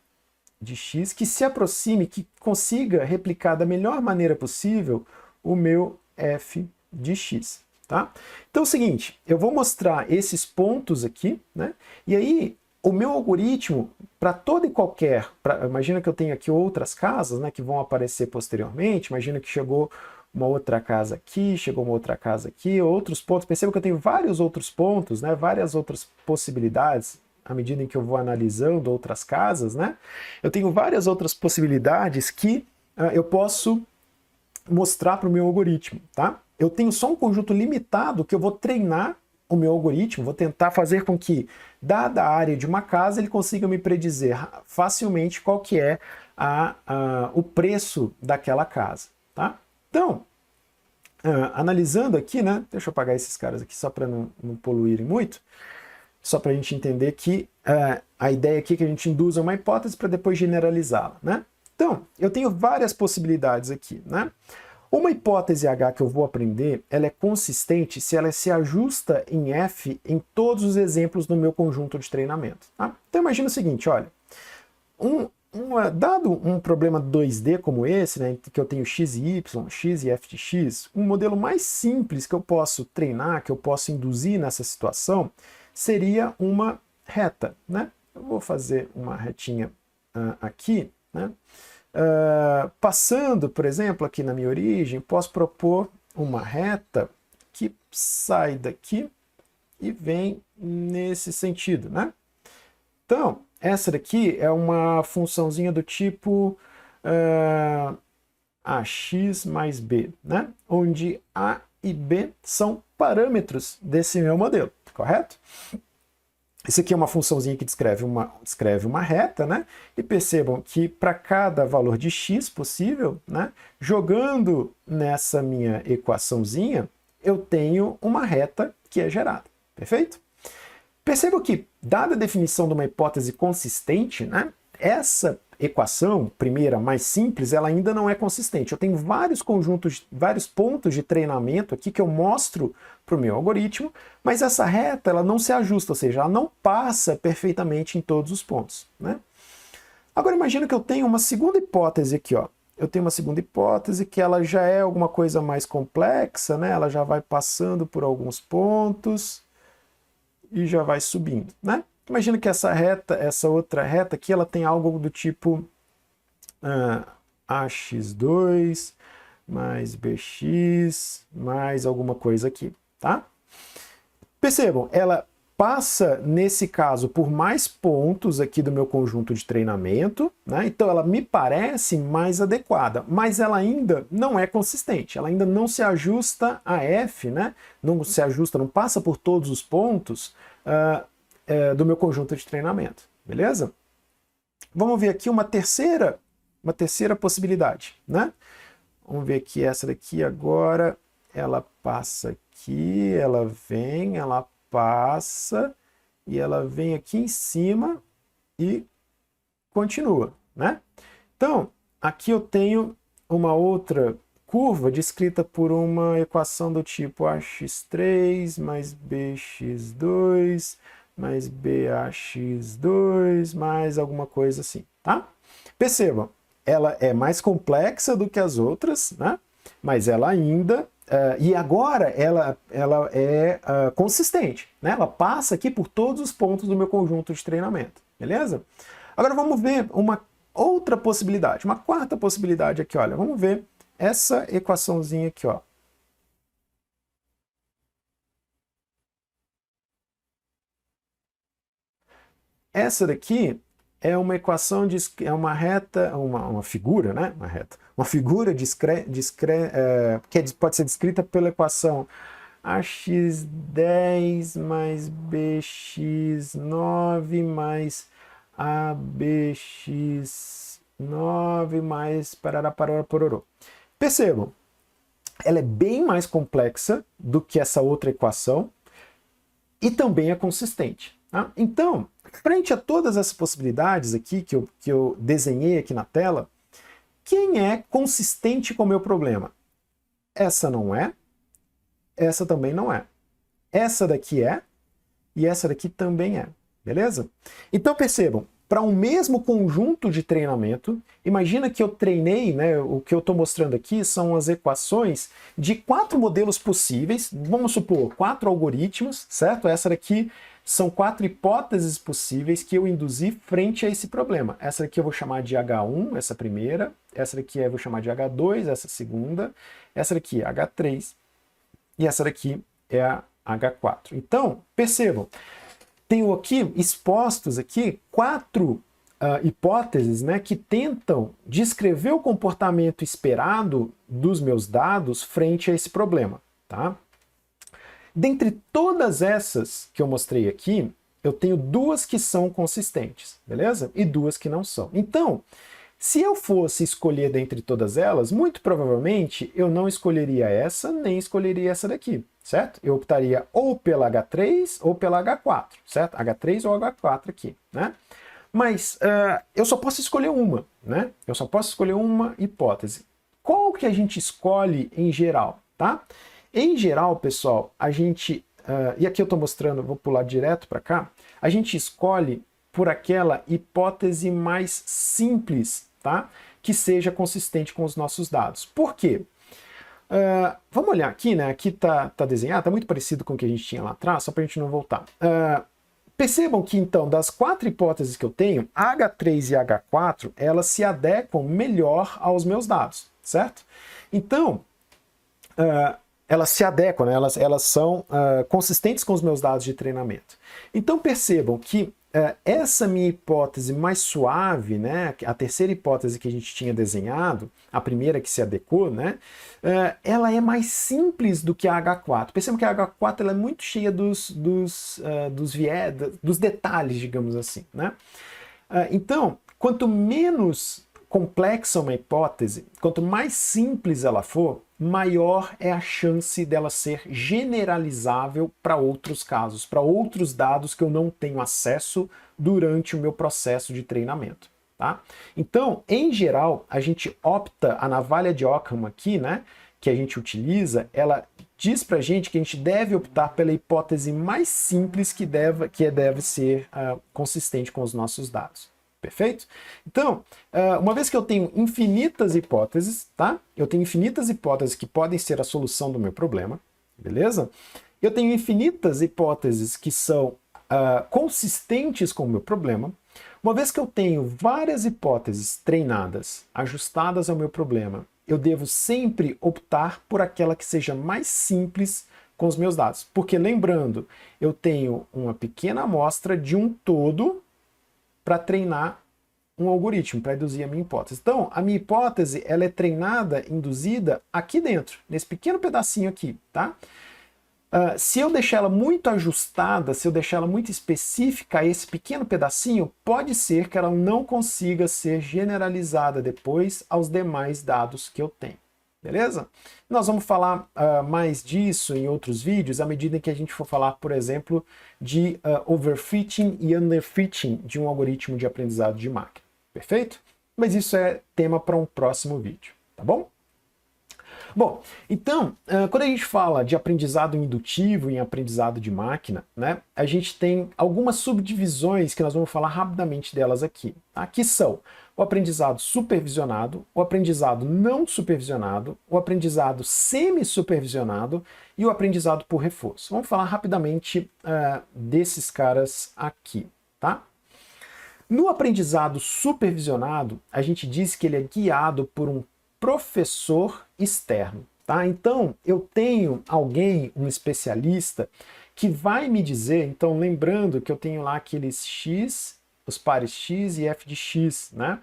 de x que se aproxime, que consiga replicar da melhor maneira possível o meu f de x, tá? Então é o seguinte, eu vou mostrar esses pontos aqui, né? E aí o meu algoritmo, para toda e qualquer, imagina que eu tenho aqui outras casas, né, que vão aparecer posteriormente, imagina que chegou uma outra casa aqui, chegou uma outra casa aqui, outros pontos, perceba que eu tenho vários outros pontos, né, várias outras possibilidades, à medida em que eu vou analisando outras casas, né, eu tenho várias outras possibilidades que eu posso mostrar para o meu algoritmo, tá? Eu tenho só um conjunto limitado que eu vou treinar o meu algoritmo, vou tentar fazer com que, dada a área de uma casa, ele consiga me predizer facilmente qual que é o preço daquela casa, tá? Então, analisando aqui, né? Deixa eu apagar esses caras aqui só para não poluírem muito, só para a gente entender que a ideia aqui é que a gente induza uma hipótese para depois generalizá-la, né? Então, eu tenho várias possibilidades aqui, né? Uma hipótese H que eu vou aprender, ela é consistente se ela se ajusta em F em todos os exemplos do meu conjunto de treinamento. Tá? Então imagina o seguinte, olha, dado um problema 2D como esse, né, que eu tenho x e y, x e f de x, um modelo mais simples que eu posso treinar, que eu posso induzir nessa situação, seria uma reta. Né? Eu vou fazer uma retinha aqui, né? Passando, por exemplo, aqui na minha origem, posso propor uma reta que sai daqui e vem nesse sentido, né? Então, essa daqui é uma funçãozinha do tipo ax mais b, né? Onde a e b são parâmetros desse meu modelo, correto? Isso aqui é uma funçãozinha que descreve uma reta, né? E percebam que para cada valor de x possível, né, jogando nessa minha equaçãozinha, eu tenho uma reta que é gerada. Perfeito? Percebam que, dada a definição de uma hipótese consistente, né, essa equação, primeira, mais simples, ela ainda não é consistente. Eu tenho vários conjuntos, vários pontos de treinamento aqui que eu mostro para o meu algoritmo, mas essa reta ela não se ajusta, ou seja, ela não passa perfeitamente em todos os pontos. Né? Agora imagina que eu tenho uma segunda hipótese aqui, ó. Eu tenho uma segunda hipótese que ela já é alguma coisa mais complexa, né? Ela já vai passando por alguns pontos e já vai subindo, né? Imagina que essa reta, essa outra reta aqui, ela tem algo do tipo ax2 mais bx mais alguma coisa aqui, tá? Percebam, ela passa, nesse caso, por mais pontos aqui do meu conjunto de treinamento, né? Então ela me parece mais adequada, mas ela ainda não é consistente, ela ainda não se ajusta a F, né? Não se ajusta, não passa por todos os pontos do meu conjunto de treinamento, beleza? Vamos ver aqui uma terceira possibilidade, né? Vamos ver aqui essa daqui agora, ela passa aqui, ela vem, ela passa, e ela vem aqui em cima e continua, né? Então, aqui eu tenho uma outra curva descrita por uma equação do tipo ax3 mais bx2 mais bax2 mais alguma coisa assim, tá? Percebam, ela é mais complexa do que as outras, né? Mas ela ainda, e agora ela é consistente, né? Ela passa aqui por todos os pontos do meu conjunto de treinamento, beleza? Agora vamos ver uma outra possibilidade, uma quarta possibilidade aqui, olha, vamos ver essa equaçãozinha aqui, ó. Essa daqui é uma equação, é uma reta, uma figura, né? Uma reta. Uma figura que pode ser descrita pela equação ax10 mais bx9 mais abx9 mais parará, parará, pororô. Percebam, ela é bem mais complexa do que essa outra equação e também é consistente. Tá? Então, frente a todas essas possibilidades aqui que eu desenhei aqui na tela, quem é consistente com o meu problema? Essa não é, essa também não é. Essa daqui é, e essa daqui também é, beleza? Então percebam, para um mesmo conjunto de treinamento, imagina que eu treinei, né, o que eu estou mostrando aqui são as equações de 4 modelos possíveis, vamos supor, 4 algoritmos, certo? Essa daqui são 4 hipóteses possíveis que eu induzi frente a esse problema. Essa daqui eu vou chamar de H1, essa primeira, essa daqui eu vou chamar de H2, essa segunda, essa daqui é H3, e essa daqui é a H4. Então, percebam, tenho aqui expostos aqui 4 hipóteses, né, que tentam descrever o comportamento esperado dos meus dados frente a esse problema. Tá? Dentre todas essas que eu mostrei aqui, eu tenho 2 que são consistentes, beleza? E 2 que não são. Então, se eu fosse escolher dentre todas elas, muito provavelmente eu não escolheria essa, nem escolheria essa daqui, certo? Eu optaria ou pela H3 ou pela H4, certo? H3 ou H4 aqui, né? Mas eu só posso escolher uma, né? Eu só posso escolher uma hipótese. Qual que a gente escolhe em geral, tá? Em geral, pessoal, a gente... e aqui eu estou mostrando, vou pular direto para cá. A gente escolhe por aquela hipótese mais simples, tá? Que seja consistente com os nossos dados. Por quê? Vamos olhar aqui, né? Aqui tá desenhado, tá muito parecido com o que a gente tinha lá atrás, só para a gente não voltar. Percebam que, então, das 4 hipóteses que eu tenho, H3 e H4, elas se adequam melhor aos meus dados, certo? Então, elas se adequam, né? Elas são consistentes com os meus dados de treinamento. Então, percebam que essa minha hipótese mais suave, né, a terceira hipótese que a gente tinha desenhado, a primeira que se adequou, né, ela é mais simples do que a H4. Percebam que a H4 ela é muito cheia dos detalhes, digamos assim. Né? Então, quanto menos complexa uma hipótese, quanto mais simples ela for, maior é a chance dela ser generalizável para outros casos, para outros dados que eu não tenho acesso durante o meu processo de treinamento. Tá? Então, em geral, a gente opta, a navalha de Ockham aqui, né, que a gente utiliza, ela diz pra gente que a gente deve optar pela hipótese mais simples que deve ser consistente com os nossos dados. Perfeito? Então, uma vez que eu tenho infinitas hipóteses, tá? Eu tenho infinitas hipóteses que podem ser a solução do meu problema, beleza? Eu tenho infinitas hipóteses que são consistentes com o meu problema. Uma vez que eu tenho várias hipóteses treinadas, ajustadas ao meu problema, eu devo sempre optar por aquela que seja mais simples com os meus dados. Porque, lembrando, eu tenho uma pequena amostra de um todo para treinar um algoritmo, para induzir a minha hipótese. Então, a minha hipótese ela é treinada, induzida aqui dentro, nesse pequeno pedacinho aqui, tá? Se eu deixar ela muito ajustada, se eu deixar ela muito específica a esse pequeno pedacinho, pode ser que ela não consiga ser generalizada depois aos demais dados que eu tenho. Beleza? Nós vamos falar mais disso em outros vídeos, à medida que a gente for falar, por exemplo, de overfitting e underfitting de um algoritmo de aprendizado de máquina. Perfeito? Mas isso é tema para um próximo vídeo, tá bom? Bom, então, quando a gente fala de aprendizado indutivo e aprendizado de máquina, né, a gente tem algumas subdivisões que nós vamos falar rapidamente delas aqui. Tá? Que são o aprendizado supervisionado, o aprendizado não supervisionado, o aprendizado semi-supervisionado e o aprendizado por reforço. Vamos falar rapidamente desses caras aqui, tá? No aprendizado supervisionado, a gente diz que ele é guiado por um professor externo, tá? Então, eu tenho alguém, um especialista, que vai me dizer, então lembrando que eu tenho lá aqueles X os pares x e f de x, né?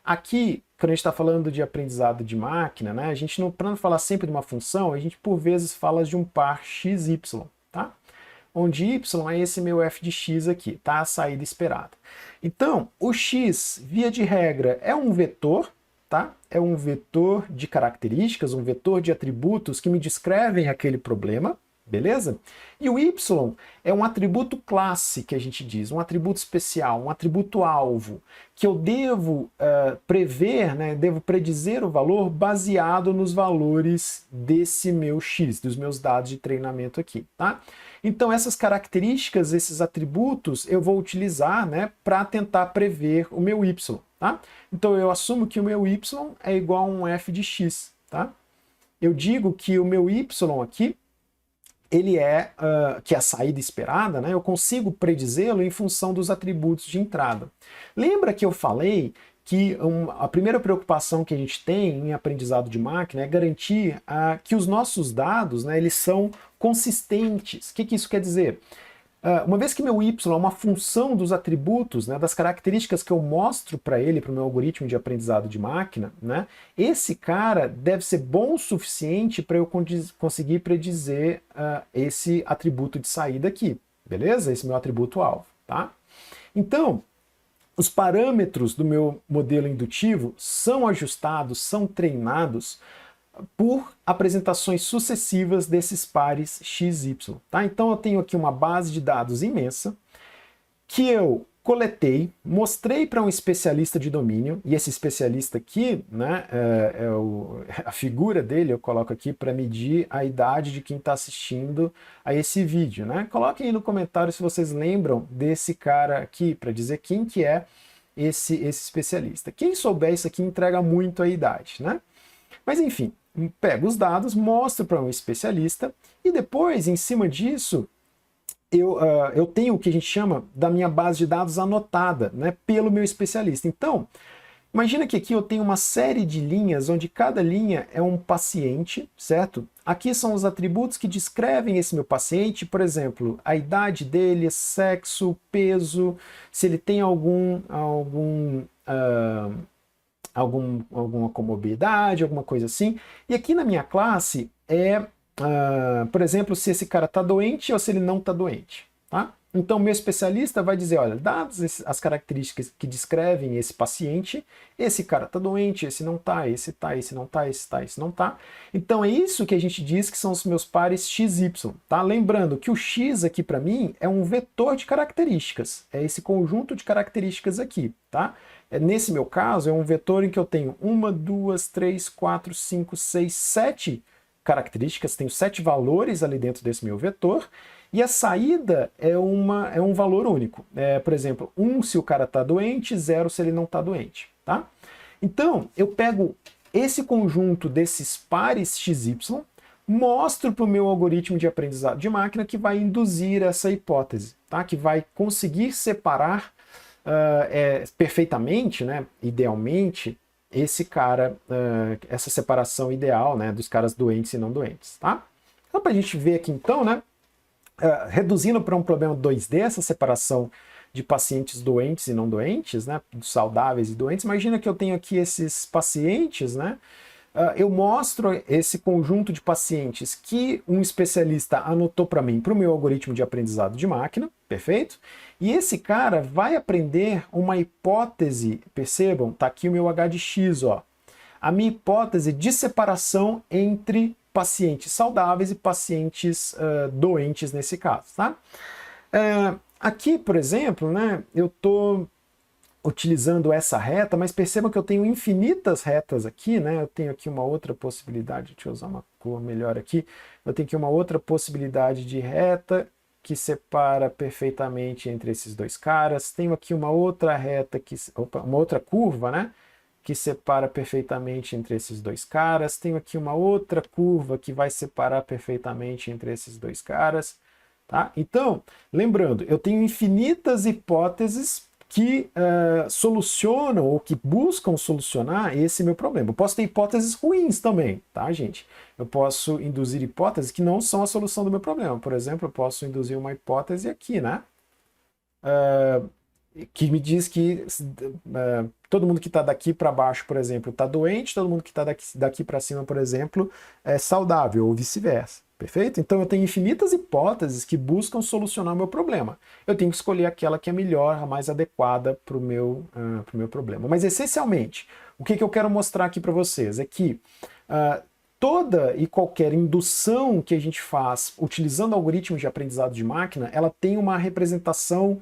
Aqui, quando a gente está falando de aprendizado de máquina, né, a gente não, para não falar sempre de uma função, a gente por vezes fala de um par x, y, tá? Onde y é esse meu f de x aqui, tá? A saída esperada. Então, o x, via de regra, é um vetor, tá? É um vetor de características, um vetor de atributos que me descrevem aquele problema, beleza? E o y é um atributo classe, que a gente diz, um atributo especial, um atributo alvo, que eu devo prever, né, devo predizer o valor baseado nos valores desse meu x, dos meus dados de treinamento aqui, tá? Então essas características, esses atributos, eu vou utilizar, né, para tentar prever o meu y, tá? Então eu assumo que o meu y é igual a um f de x, tá? Eu digo que o meu y aqui, ele é, que é a saída esperada, né? Eu consigo predizê-lo em função dos atributos de entrada. Lembra que eu falei que a primeira preocupação que a gente tem em aprendizado de máquina é garantir que os nossos dados, né, eles são consistentes. O que isso quer dizer? Uma vez que meu y é uma função dos atributos, né, das características que eu mostro para ele, para o meu algoritmo de aprendizado de máquina, né, esse cara deve ser bom o suficiente para eu conseguir predizer esse atributo de saída aqui, beleza? Esse meu atributo alvo, tá? Então, os parâmetros do meu modelo indutivo são ajustados, são treinados por apresentações sucessivas desses pares x, y. Tá? Então eu tenho aqui uma base de dados imensa que eu coletei, mostrei para um especialista de domínio, e esse especialista aqui, né, a figura dele eu coloco aqui para medir a idade de quem está assistindo a esse vídeo. Né? Coloquem aí no comentário se vocês lembram desse cara aqui, para dizer quem que é esse especialista. Quem souber isso aqui entrega muito a idade, né? Mas enfim, pego os dados, mostro para um especialista e depois, em cima disso, eu tenho o que a gente chama da minha base de dados anotada, né, pelo meu especialista. Então, imagina que aqui eu tenho uma série de linhas, onde cada linha é um paciente, certo? Aqui são os atributos que descrevem esse meu paciente, por exemplo, a idade dele, sexo, peso, se ele tem alguma comorbidade, alguma coisa assim. E aqui na minha classe por exemplo, se esse cara está doente ou se ele não está doente, tá? Então, meu especialista vai dizer, olha, dadas as características que descrevem esse paciente, esse cara está doente, esse não está, esse está, esse não está, esse está, esse não está. Então, é isso que a gente diz que são os meus pares x, y, tá? Lembrando que o x aqui, para mim, é um vetor de características. É esse conjunto de características aqui, tá? Nesse meu caso, é um vetor em que eu tenho 1, 2, 3, 4, 5, 6, 7 características, tenho 7 valores ali dentro desse meu vetor, e a saída é um valor único. Por exemplo, 1 se o cara está doente, 0 se ele não está doente. Tá? Então, eu pego esse conjunto desses pares XY, mostro para o meu algoritmo de aprendizado de máquina que vai induzir essa hipótese, tá? Que vai conseguir separar perfeitamente, né, idealmente, esse cara, essa separação ideal, né, dos caras doentes e não doentes, tá? Então, para a gente ver aqui então, né, reduzindo para um problema 2D, essa separação de pacientes doentes e não doentes, né, saudáveis e doentes, imagina que eu tenho aqui esses pacientes, né, eu mostro esse conjunto de pacientes que um especialista anotou para mim, para o meu algoritmo de aprendizado de máquina, perfeito? E esse cara vai aprender uma hipótese, percebam, tá aqui o meu H de X, ó, a minha hipótese de separação entre pacientes saudáveis e pacientes doentes nesse caso, tá? Aqui, por exemplo, né, eu estou utilizando essa reta, mas percebam que eu tenho infinitas retas aqui, né? Eu tenho aqui uma outra possibilidade, deixa eu usar uma cor melhor aqui, eu tenho aqui uma outra possibilidade de reta que separa perfeitamente entre esses dois caras, tenho aqui uma outra reta, uma outra curva, né? Que separa perfeitamente entre esses dois caras, tenho aqui uma outra curva que vai separar perfeitamente entre esses dois caras, tá? Então, lembrando, eu tenho infinitas hipóteses que solucionam ou que buscam solucionar esse meu problema. Eu posso ter hipóteses ruins também, tá, gente? Eu posso induzir hipóteses que não são a solução do meu problema. Por exemplo, eu posso induzir uma hipótese aqui, né? que me diz que todo mundo que está daqui para baixo, por exemplo, está doente, todo mundo que está daqui para cima, por exemplo, é saudável, ou vice-versa. Perfeito? Então eu tenho infinitas hipóteses que buscam solucionar o meu problema. Eu tenho que escolher aquela que é melhor, a mais adequada para o meu problema. Mas essencialmente, o que eu quero mostrar aqui para vocês é que toda e qualquer indução que a gente faz utilizando algoritmos de aprendizado de máquina, ela tem uma representação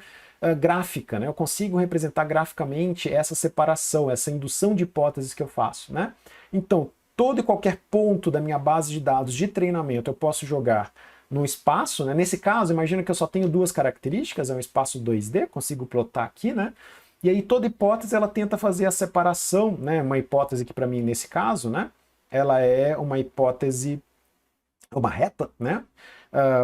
gráfica, né? Eu consigo representar graficamente essa separação, essa indução de hipóteses que eu faço, né? Então, todo e qualquer ponto da minha base de dados de treinamento eu posso jogar num espaço, né? Nesse caso, imagina que eu só tenho duas características, é um espaço 2D, consigo plotar aqui, né? E aí toda hipótese ela tenta fazer a separação, né? Uma hipótese que para mim nesse caso, né? Ela é uma hipótese, uma reta, né?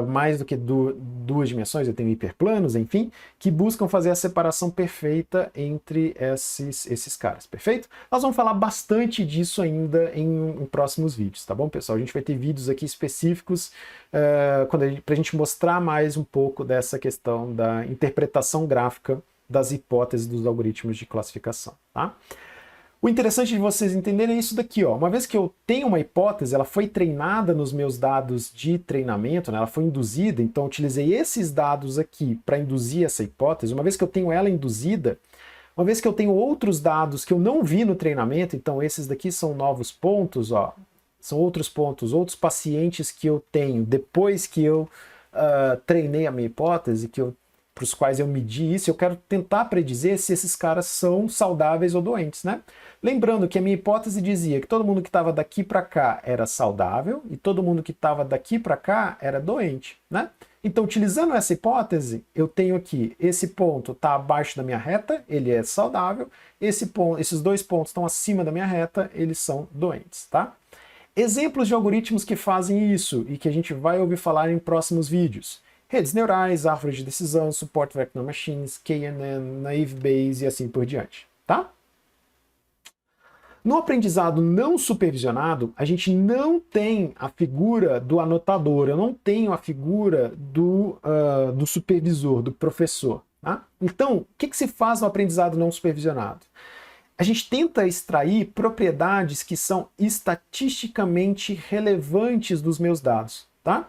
Mais do que duas dimensões, eu tenho hiperplanos, enfim, que buscam fazer a separação perfeita entre esses caras, perfeito? Nós vamos falar bastante disso ainda em próximos vídeos, tá bom, pessoal? A gente vai ter vídeos aqui específicos para a gente mostrar mais um pouco dessa questão da interpretação gráfica das hipóteses dos algoritmos de classificação, tá? O interessante de vocês entenderem é isso daqui, ó. Uma vez que eu tenho uma hipótese, ela foi treinada nos meus dados de treinamento, né? Ela foi induzida, então eu utilizei esses dados aqui para induzir essa hipótese. Uma vez que eu tenho ela induzida, uma vez que eu tenho outros dados que eu não vi no treinamento, então esses daqui são novos pontos, ó. São outros pontos, outros pacientes que eu tenho depois que eu treinei a minha hipótese, para os quais eu medi isso, eu quero tentar predizer se esses caras são saudáveis ou doentes, né? Lembrando que a minha hipótese dizia que todo mundo que estava daqui para cá era saudável e todo mundo que estava daqui para cá era doente, né? Então, utilizando essa hipótese, eu tenho aqui, esse ponto está abaixo da minha reta, ele é saudável, esses dois pontos estão acima da minha reta, eles são doentes, tá? Exemplos de algoritmos que fazem isso e que a gente vai ouvir falar em próximos vídeos. Redes neurais, árvores de decisão, Support Vector Machines, KNN, Naive Bayes e assim por diante, tá? No aprendizado não supervisionado, a gente não tem a figura do anotador, eu não tenho a figura do supervisor, do professor, tá? Então, o que se faz no aprendizado não supervisionado? A gente tenta extrair propriedades que são estatisticamente relevantes dos meus dados, tá?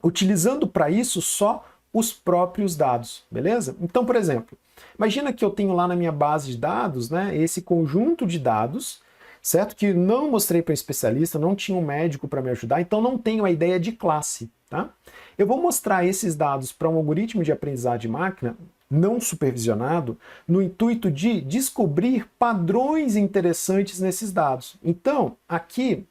Utilizando para isso só os próprios dados, beleza? Então, por exemplo, imagina que eu tenho lá na minha base de dados, né, esse conjunto de dados, certo? Que não mostrei para um especialista, não tinha um médico para me ajudar, então não tenho a ideia de classe, tá? Eu vou mostrar esses dados para um algoritmo de aprendizado de máquina não supervisionado, no intuito de descobrir padrões interessantes nesses dados. Então, aqui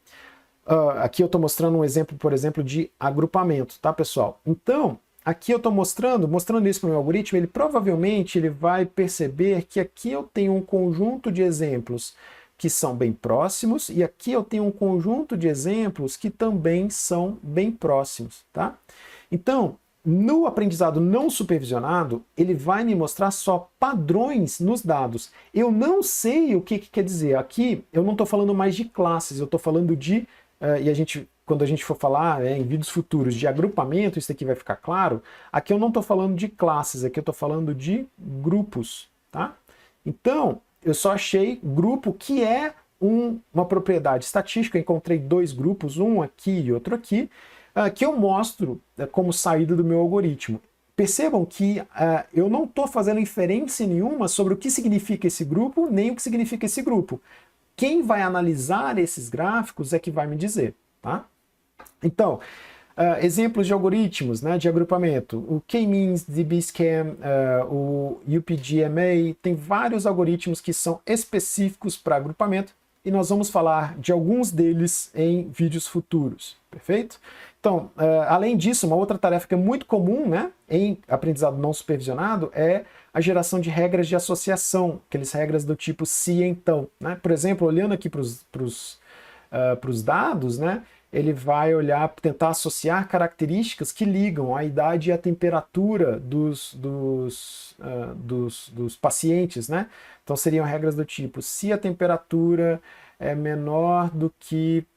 eu estou mostrando um exemplo, por exemplo, de agrupamento, tá, pessoal? Então, aqui eu estou mostrando isso para o meu algoritmo, ele provavelmente vai perceber que aqui eu tenho um conjunto de exemplos que são bem próximos e aqui eu tenho um conjunto de exemplos que também são bem próximos, tá? Então, no aprendizado não supervisionado, ele vai me mostrar só padrões nos dados. Eu não sei o que quer dizer. Aqui eu não estou falando mais de classes, eu estou falando de quando a gente for falar em vídeos futuros de agrupamento, isso aqui vai ficar claro. Aqui eu não estou falando de classes, aqui eu estou falando de grupos, tá? Então, eu só achei grupo que é uma propriedade estatística. Eu encontrei dois grupos, um aqui e outro aqui, que eu mostro como saída do meu algoritmo. Percebam que eu não estou fazendo inferência nenhuma sobre o que significa esse grupo, nem o que significa esse grupo. Quem vai analisar esses gráficos é que vai me dizer, tá? Então, exemplos de algoritmos, né, de agrupamento. O K-means, dbSCAN, o UPGMA, tem vários algoritmos que são específicos para agrupamento e nós vamos falar de alguns deles em vídeos futuros, perfeito? Então, além disso, uma outra tarefa que é muito comum, né, em aprendizado não supervisionado é a geração de regras de associação, aquelas regras do tipo se então, né? Por exemplo, olhando aqui para os dados, né, ele vai olhar, tentar associar características que ligam a idade e a temperatura dos pacientes, né? Então seriam regras do tipo, se a temperatura é menor do que,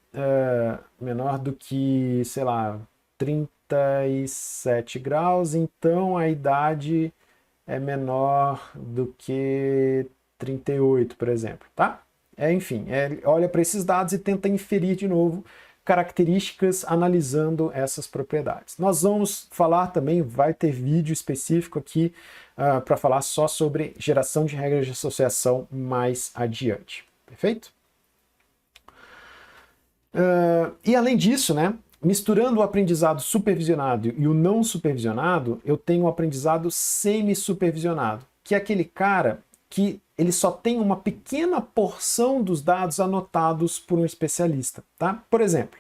sei lá, 37 graus, então a idade é menor do que 38, por exemplo, tá? Enfim, olha para esses dados e tenta inferir de novo características analisando essas propriedades. Nós vamos falar também, vai ter vídeo específico aqui para falar só sobre geração de regras de associação mais adiante, perfeito? E além disso, né, misturando o aprendizado supervisionado e o não supervisionado, eu tenho o aprendizado semi-supervisionado, que é aquele cara que ele só tem uma pequena porção dos dados anotados por um especialista, tá? Por exemplo,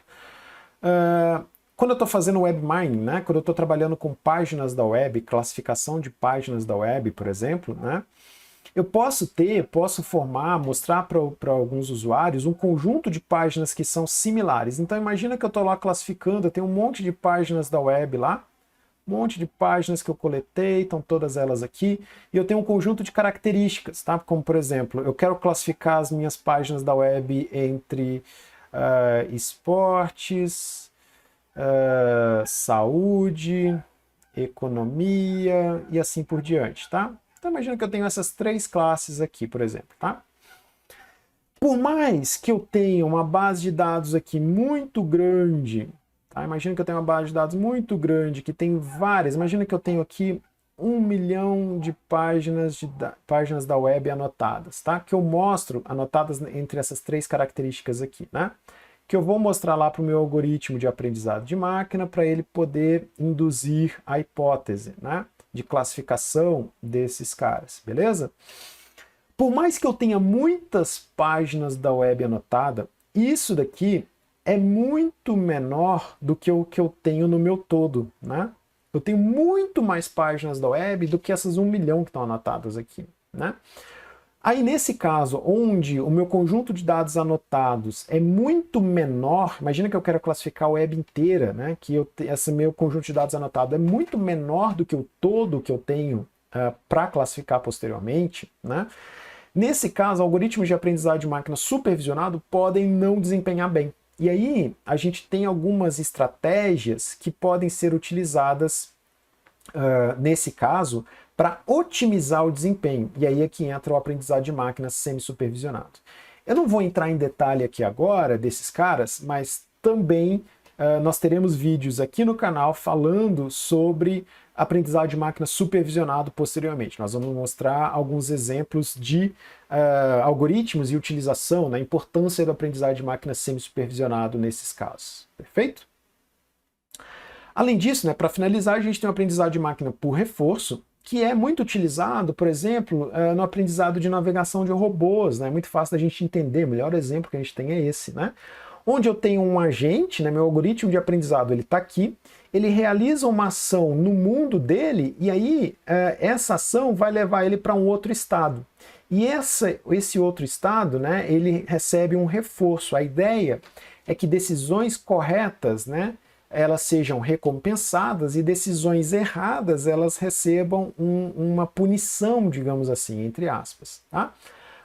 quando eu estou fazendo web mining, né, quando eu estou trabalhando com páginas da web, classificação de páginas da web, por exemplo, né, eu posso formar, mostrar para alguns usuários um conjunto de páginas que são similares. Então imagina que eu estou lá classificando, eu tenho um monte de páginas da web lá, um monte de páginas que eu coletei, estão todas elas aqui, e eu tenho um conjunto de características, tá? Como por exemplo, eu quero classificar as minhas páginas da web entre esportes, saúde, economia e assim por diante, tá? Então imagina que eu tenho essas três classes aqui, por exemplo, tá? Por mais que eu tenha uma base de dados aqui muito grande, tá? Imagina que eu tenho uma base de dados muito grande, que tem várias, imagina que eu tenho aqui 1 milhão de páginas da web anotadas, tá? Que eu mostro, anotadas entre essas três características aqui, né? Que eu vou mostrar lá para o meu algoritmo de aprendizado de máquina para ele poder induzir a hipótese, né, de classificação desses caras, beleza? Por mais que eu tenha muitas páginas da web anotada, isso daqui é muito menor do que o que eu tenho no meu todo, né? Eu tenho muito mais páginas da web do que essas 1 milhão que estão anotadas aqui, né? Aí nesse caso, onde o meu conjunto de dados anotados é muito menor, imagina que eu quero classificar a web inteira, né? Que esse meu conjunto de dados anotado é muito menor do que o todo que eu tenho para classificar posteriormente, né? Nesse caso, algoritmos de aprendizado de máquina supervisionado podem não desempenhar bem. E aí a gente tem algumas estratégias que podem ser utilizadas nesse caso para otimizar o desempenho. E aí é que entra o aprendizado de máquina semi-supervisionado. Eu não vou entrar em detalhe aqui agora desses caras, mas também nós teremos vídeos aqui no canal falando sobre aprendizado de máquina supervisionado posteriormente. Nós vamos mostrar alguns exemplos de algoritmos e utilização, né, a importância do aprendizado de máquina semi-supervisionado nesses casos. Perfeito? Além disso, né, para finalizar, a gente tem o aprendizado de máquina por reforço, que é muito utilizado, por exemplo, no aprendizado de navegação de robôs, né? É muito fácil da gente entender, o melhor exemplo que a gente tem é esse, né? Onde eu tenho um agente, né, meu algoritmo de aprendizado, ele está aqui, ele realiza uma ação no mundo dele, e aí essa ação vai levar ele para um outro estado. E esse outro estado, né, ele recebe um reforço. A ideia é que decisões corretas, né, elas sejam recompensadas e decisões erradas elas recebam uma punição, digamos assim, entre aspas. Tá?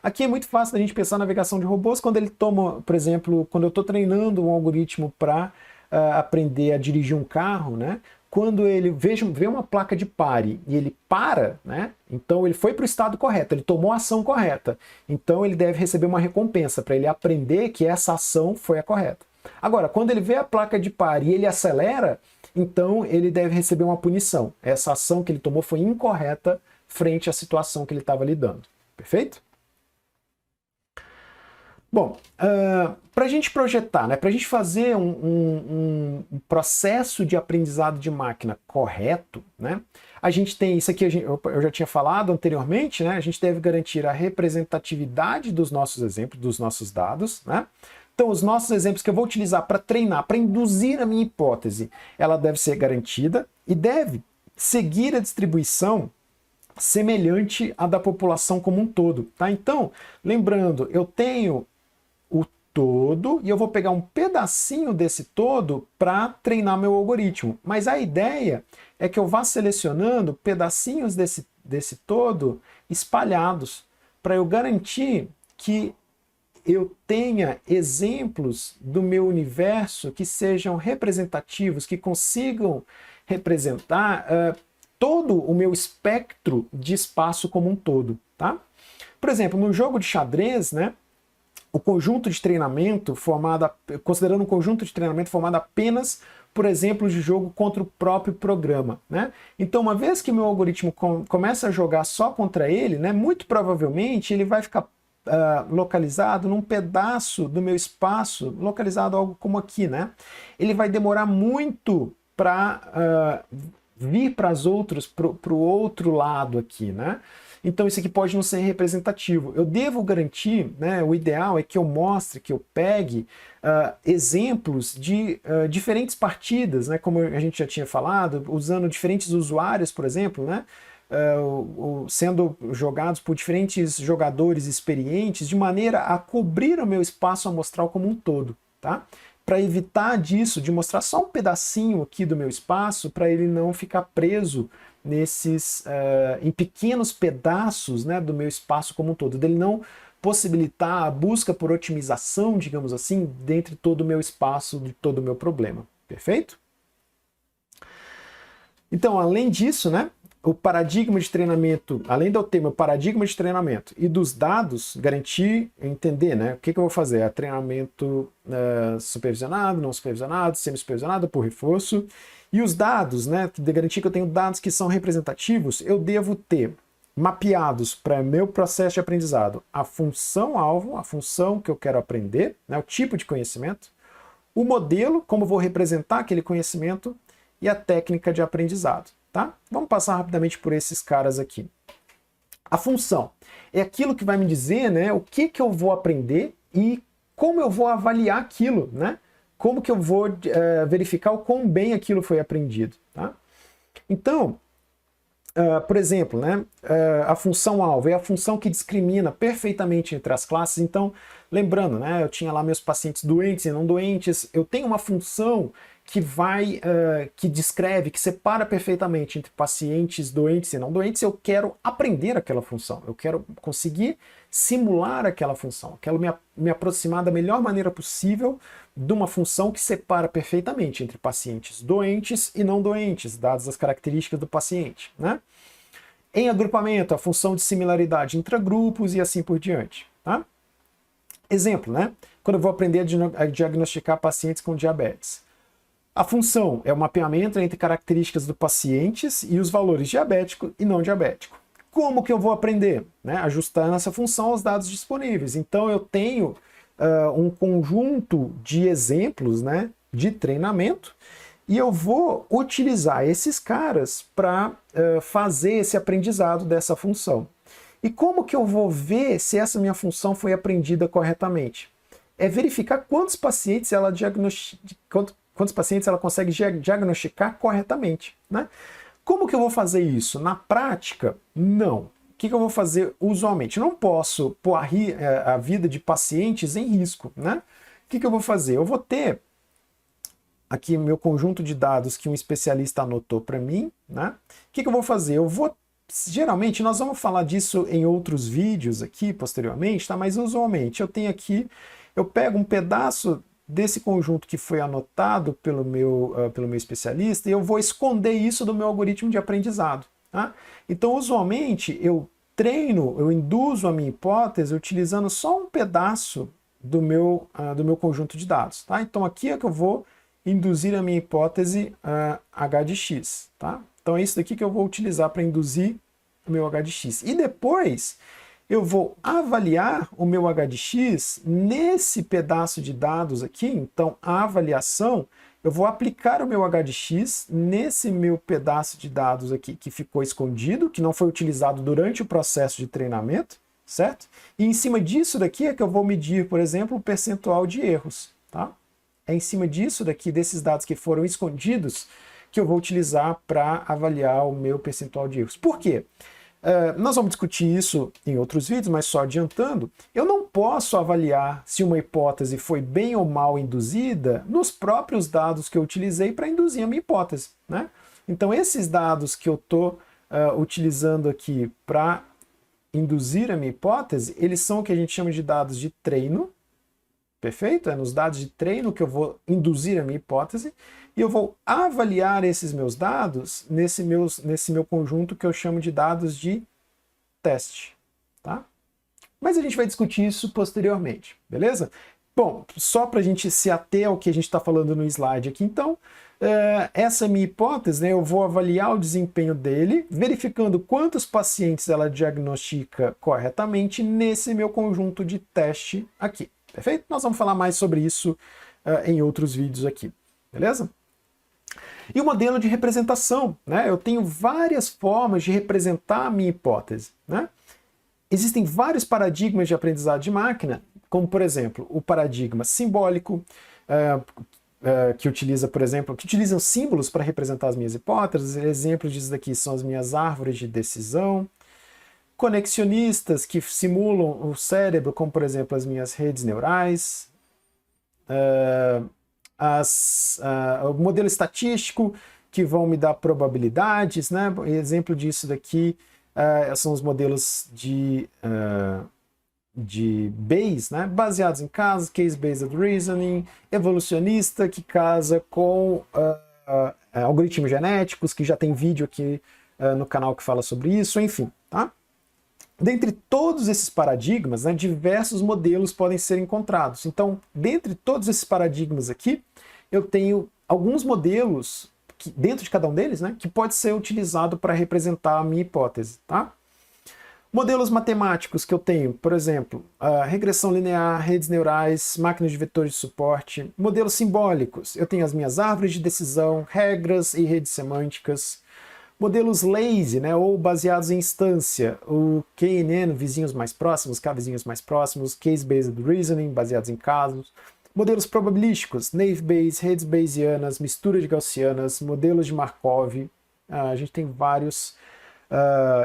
Aqui é muito fácil da gente pensar na navegação de robôs quando ele toma, por exemplo, quando eu estou treinando um algoritmo para aprender a dirigir um carro, né? Quando ele vê uma placa de pare e ele para, né? Então ele foi para o estado correto, ele tomou a ação correta. Então ele deve receber uma recompensa para ele aprender que essa ação foi a correta. Agora, quando ele vê a placa de pare e ele acelera, então ele deve receber uma punição. Essa ação que ele tomou foi incorreta frente à situação que ele estava lidando. Perfeito? Bom, para a gente projetar, né, para a gente fazer um processo de aprendizado de máquina correto, né, a gente tem isso aqui, eu já tinha falado anteriormente, né, a gente deve garantir a representatividade dos nossos exemplos, dos nossos dados, né? Então, os nossos exemplos que eu vou utilizar para treinar, para induzir a minha hipótese, ela deve ser garantida e deve seguir a distribuição semelhante à da população como um todo. Tá? Então, lembrando, eu tenho o todo e eu vou pegar um pedacinho desse todo para treinar meu algoritmo. Mas a ideia é que eu vá selecionando pedacinhos desse todo espalhados para eu garantir que eu tenha exemplos do meu universo que sejam representativos, que consigam representar todo o meu espectro de espaço como um todo, tá? Por exemplo, no jogo de xadrez, né, o conjunto de treinamento considerando um conjunto de treinamento formado apenas por exemplos de jogo contra o próprio programa, né? Então, uma vez que meu algoritmo começa a jogar só contra ele, né, muito provavelmente ele vai ficar localizado num pedaço do meu espaço, localizado algo como aqui, né? Ele vai demorar muito para vir para o outro lado aqui, né? Então isso aqui pode não ser representativo. Eu devo garantir, né, o ideal é que eu mostre, que eu pegue exemplos de diferentes partidas, né, como a gente já tinha falado, usando diferentes usuários, por exemplo, né, sendo jogados por diferentes jogadores experientes, de maneira a cobrir o meu espaço amostral como um todo, tá? Para evitar disso, de mostrar só um pedacinho aqui do meu espaço, para ele não ficar preso em pequenos pedaços, né, do meu espaço como um todo, dele não possibilitar a busca por otimização, digamos assim, dentro de todo o meu espaço, de todo o meu problema. Perfeito? Então, além disso, né, o paradigma de treinamento, além de eu ter meu paradigma de treinamento e dos dados, garantir, entender, né, o que eu vou fazer? É treinamento supervisionado, não supervisionado, semi-supervisionado, por reforço. E os dados, né, de garantir que eu tenho dados que são representativos, eu devo ter mapeados para meu processo de aprendizado a função-alvo, a função que eu quero aprender, né, o tipo de conhecimento, o modelo, como eu vou representar aquele conhecimento, e a técnica de aprendizado. Tá? Vamos passar rapidamente por esses caras aqui. A função é aquilo que vai me dizer, né, o que eu vou aprender e como eu vou avaliar aquilo, né? Como que eu vou verificar o quão bem aquilo foi aprendido. Tá? Então, por exemplo, né, a função-alvo é a função que discrimina perfeitamente entre as classes. Então, lembrando, né, eu tinha lá meus pacientes doentes e não doentes, eu tenho uma função que descreve, que separa perfeitamente entre pacientes doentes e não doentes. Eu quero aprender aquela função, eu quero conseguir simular aquela função, eu quero me aproximar da melhor maneira possível de uma função que separa perfeitamente entre pacientes doentes e não doentes, dadas as características do paciente, né? Em agrupamento, a função de similaridade intragrupos e assim por diante, tá? Exemplo, né? Quando eu vou aprender a diagnosticar pacientes com diabetes. A função é o mapeamento entre características do pacientes e os valores diabético e não diabético. Como que eu vou aprender? Né? Ajustando essa função aos dados disponíveis. Então eu tenho um conjunto de exemplos, né, de treinamento e eu vou utilizar esses caras para fazer esse aprendizado dessa função. E como que eu vou ver se essa minha função foi aprendida corretamente? É verificar quantos pacientes ela consegue diagnosticar corretamente, né? Como que eu vou fazer isso? Na prática, não. O que eu vou fazer usualmente? Eu não posso pôr a vida de pacientes em risco, né? O que eu vou fazer? Eu vou ter aqui meu conjunto de dados que um especialista anotou para mim, né? O que eu vou fazer? Geralmente, nós vamos falar disso em outros vídeos aqui, posteriormente, tá? Mas usualmente eu pego um pedaço desse conjunto que foi anotado pelo meu especialista e eu vou esconder isso do meu algoritmo de aprendizado. Tá? Então, usualmente, eu induzo a minha hipótese utilizando só um pedaço do meu conjunto de dados. Tá? Então, aqui é que eu vou induzir a minha hipótese H de x. Tá? Então, é isso daqui que eu vou utilizar para induzir o meu H de x. E depois eu vou avaliar o meu H de x nesse pedaço de dados aqui. Então, a avaliação, eu vou aplicar o meu H de x nesse meu pedaço de dados aqui que ficou escondido, que não foi utilizado durante o processo de treinamento, certo? E em cima disso daqui é que eu vou medir, por exemplo, o percentual de erros, tá? É em cima disso daqui, desses dados que foram escondidos, que eu vou utilizar para avaliar o meu percentual de erros. Por quê? Nós vamos discutir isso em outros vídeos, mas só adiantando, eu não posso avaliar se uma hipótese foi bem ou mal induzida nos próprios dados que eu utilizei para induzir a minha hipótese, né? Então esses dados que eu estou utilizando aqui para induzir a minha hipótese, eles são o que a gente chama de dados de treino, perfeito? É nos dados de treino que eu vou induzir a minha hipótese, e eu vou avaliar esses meus dados nesse meu conjunto que eu chamo de dados de teste, tá? Mas a gente vai discutir isso posteriormente, beleza? Bom, só para a gente se ater ao que a gente está falando no slide aqui, então, essa é a minha hipótese, né? Eu vou avaliar o desempenho dele, verificando quantos pacientes ela diagnostica corretamente nesse meu conjunto de teste aqui, perfeito? Nós vamos falar mais sobre isso em outros vídeos aqui, beleza? E o modelo de representação, né? Eu tenho várias formas de representar a minha hipótese, né? Existem vários paradigmas de aprendizado de máquina, como, por exemplo, o paradigma simbólico, que utiliza, por exemplo, que utilizam símbolos para representar as minhas hipóteses. Exemplos disso daqui são as minhas árvores de decisão. Conexionistas, que simulam o cérebro, como, por exemplo, as minhas redes neurais. O modelo estatístico, que vão me dar probabilidades, né? Exemplo disso daqui são os modelos de Bayes, né? Baseados em casos, case-based reasoning, evolucionista, que casa com algoritmos genéticos, que já tem vídeo aqui no canal que fala sobre isso, enfim, tá? Dentre todos esses paradigmas, né, diversos modelos podem ser encontrados. Então, dentre todos esses paradigmas aqui, eu tenho alguns modelos, dentro de cada um deles, né, que pode ser utilizado para representar a minha hipótese, tá? Modelos matemáticos que eu tenho, por exemplo, regressão linear, redes neurais, máquinas de vetores de suporte. Modelos simbólicos, eu tenho as minhas árvores de decisão, regras e redes semânticas. Modelos lazy, né, ou baseados em instância, o KNN, vizinhos mais próximos, K vizinhos mais próximos, case-based reasoning, baseados em casos. Modelos probabilísticos, naive Bayes, redes bayesianas, mistura de gaussianas, modelos de Markov. A gente tem vários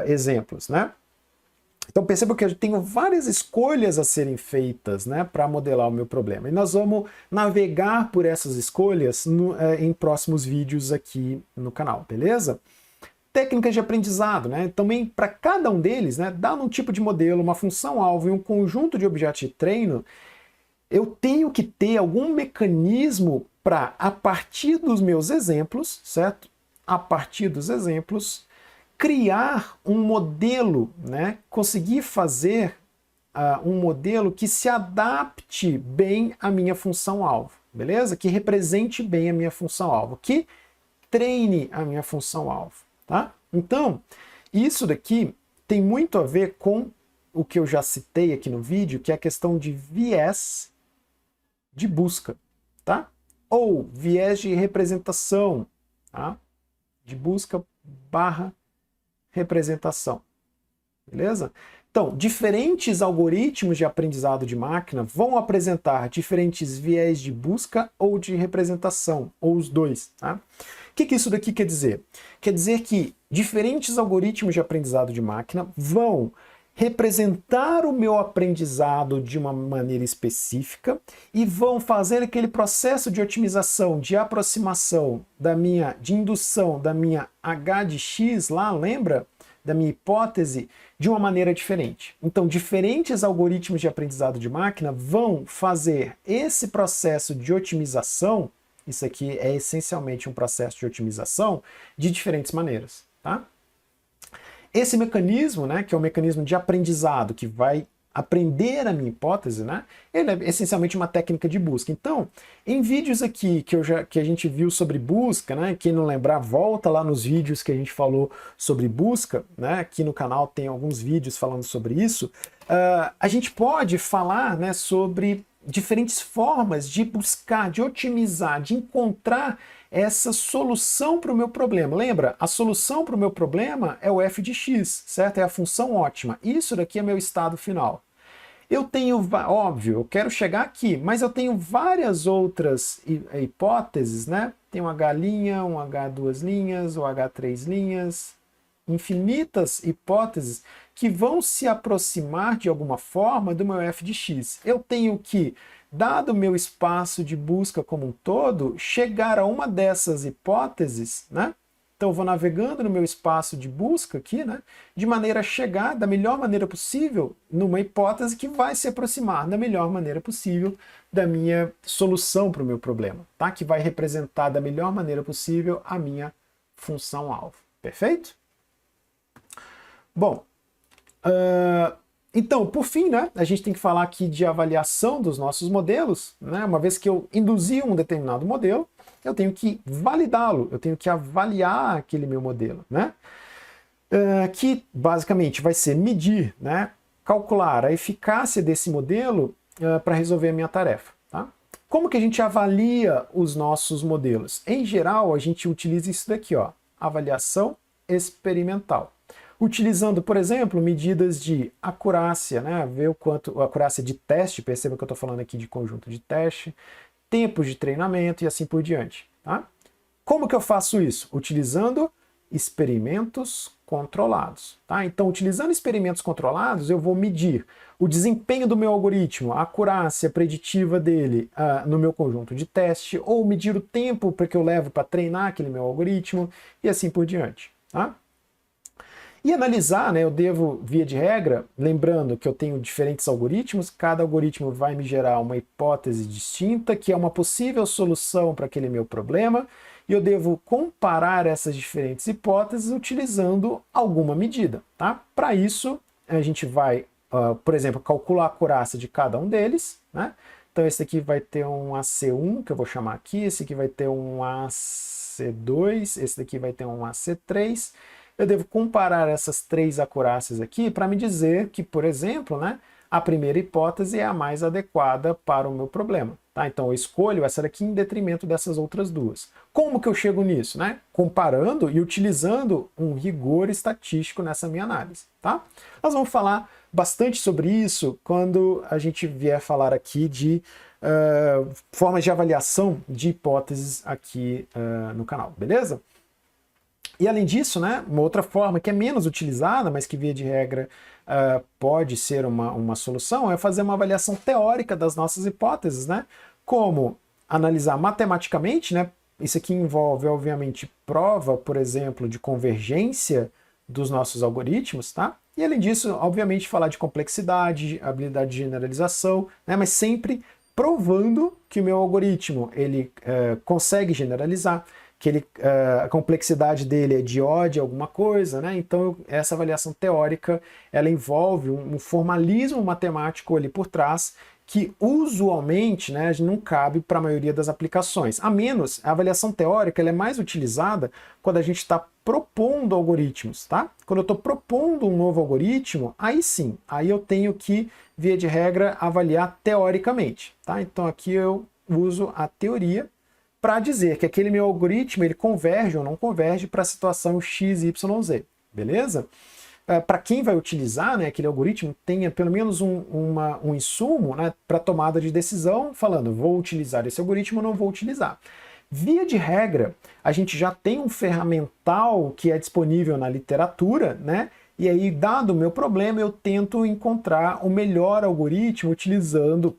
exemplos, né? Então perceba que eu tenho várias escolhas a serem feitas, né, para modelar o meu problema. E nós vamos navegar por essas escolhas em próximos vídeos aqui no canal, beleza? Técnicas de aprendizado, né? Também para cada um deles, né, dado um tipo de modelo, uma função-alvo e um conjunto de objetos de treino, eu tenho que ter algum mecanismo para, a partir dos meus exemplos, certo? A partir dos exemplos, criar um modelo, né? Conseguir fazer um modelo que se adapte bem à minha função-alvo, beleza? Que represente bem a minha função-alvo, que treine a minha função-alvo, tá? Então, isso daqui tem muito a ver com o que eu já citei aqui no vídeo, que é a questão de viés de busca, tá? Ou viés de representação, tá? De busca barra representação, beleza? Então, diferentes algoritmos de aprendizado de máquina vão apresentar diferentes viés de busca ou de representação, ou os dois, tá? O que isso daqui quer dizer? Quer dizer que diferentes algoritmos de aprendizado de máquina vão representar o meu aprendizado de uma maneira específica e vão fazer aquele processo de otimização, de aproximação de indução da minha H de X lá, lembra? Da minha hipótese, de uma maneira diferente. Então, diferentes algoritmos de aprendizado de máquina vão fazer esse processo de otimização, isso aqui é essencialmente um processo de otimização, de diferentes maneiras, tá? Esse mecanismo, né, que é o mecanismo de aprendizado, que vai aprender a minha hipótese, né, ele é essencialmente uma técnica de busca. Então, em vídeos aqui que a gente viu sobre busca, né, quem não lembrar, volta lá nos vídeos que a gente falou sobre busca, né, aqui no canal tem alguns vídeos falando sobre isso, a gente pode falar, né, sobre diferentes formas de buscar, de otimizar, de encontrar essa solução para o meu problema. Lembra? A solução para o meu problema é o f de x, certo? É a função ótima. Isso daqui é meu estado final. Eu tenho, óbvio, eu quero chegar aqui, mas eu tenho várias outras hipóteses, né? Tem um H', um H duas linhas, um H três linhas, infinitas hipóteses que vão se aproximar de alguma forma do meu f de x. Eu tenho que, dado o meu espaço de busca como um todo, chegar a uma dessas hipóteses, né? Então eu vou navegando no meu espaço de busca aqui, né, de maneira a chegar da melhor maneira possível numa hipótese que vai se aproximar da melhor maneira possível da minha solução para o meu problema, tá? Que vai representar da melhor maneira possível a minha função-alvo. Perfeito? Bom, então, por fim, né, a gente tem que falar aqui de avaliação dos nossos modelos, né? Uma vez que eu induzi um determinado modelo, eu tenho que validá-lo, eu tenho que avaliar aquele meu modelo, né? Que basicamente vai ser medir, né, calcular a eficácia desse modelo para resolver a minha tarefa. Tá? Como que a gente avalia os nossos modelos? Em geral, a gente utiliza isso daqui, ó, avaliação experimental. Utilizando, por exemplo, medidas de acurácia, né, ver o quanto, acurácia de teste, perceba que eu estou falando aqui de conjunto de teste, tempos de treinamento e assim por diante. Tá? Como que eu faço isso? Utilizando experimentos controlados. Tá? Então, utilizando experimentos controlados, eu vou medir o desempenho do meu algoritmo, a acurácia preditiva dele no meu conjunto de teste, ou medir o tempo que eu levo para treinar aquele meu algoritmo, e assim por diante. Tá? E analisar, né, eu devo, via de regra, lembrando que eu tenho diferentes algoritmos, cada algoritmo vai me gerar uma hipótese distinta, que é uma possível solução para aquele meu problema, e eu devo comparar essas diferentes hipóteses utilizando alguma medida. Tá? Para isso, a gente vai, por exemplo, calcular a acurácia de cada um deles. Né? Então esse aqui vai ter um AC1, que eu vou chamar aqui, esse aqui vai ter um AC2, esse daqui vai ter um AC3, eu devo comparar essas três acurácias aqui para me dizer que, por exemplo, né, a primeira hipótese é a mais adequada para o meu problema. Tá? Então eu escolho essa daqui em detrimento dessas outras duas. Como que eu chego nisso? Né? Comparando e utilizando um rigor estatístico nessa minha análise. Tá? Nós vamos falar bastante sobre isso quando a gente vier falar aqui de formas de avaliação de hipóteses aqui no canal, beleza? E além disso, né, uma outra forma que é menos utilizada, mas que via de regra pode ser uma solução, é fazer uma avaliação teórica das nossas hipóteses, né? Como analisar matematicamente, né? Isso aqui envolve, obviamente, prova, por exemplo, de convergência dos nossos algoritmos, tá? E além disso, obviamente, falar de complexidade, habilidade de generalização, né? Mas sempre provando que o meu algoritmo ele consegue generalizar, que a complexidade dele é de O de alguma coisa, né? Então essa avaliação teórica ela envolve um formalismo matemático ali por trás que usualmente, né, não cabe para a maioria das aplicações. A menos, a avaliação teórica ela é mais utilizada quando a gente está propondo algoritmos, tá? Quando eu estou propondo um novo algoritmo, aí sim, aí eu tenho que, via de regra, avaliar teoricamente, tá? Então aqui eu uso a teoria para dizer que aquele meu algoritmo ele converge ou não converge para a situação x, y, z, beleza? Para quem vai utilizar, né, aquele algoritmo tenha pelo menos um insumo, né, para tomada de decisão, falando vou utilizar esse algoritmo ou não vou utilizar. Via de regra, a gente já tem um ferramental que é disponível na literatura, né? E aí, dado o meu problema, eu tento encontrar o melhor algoritmo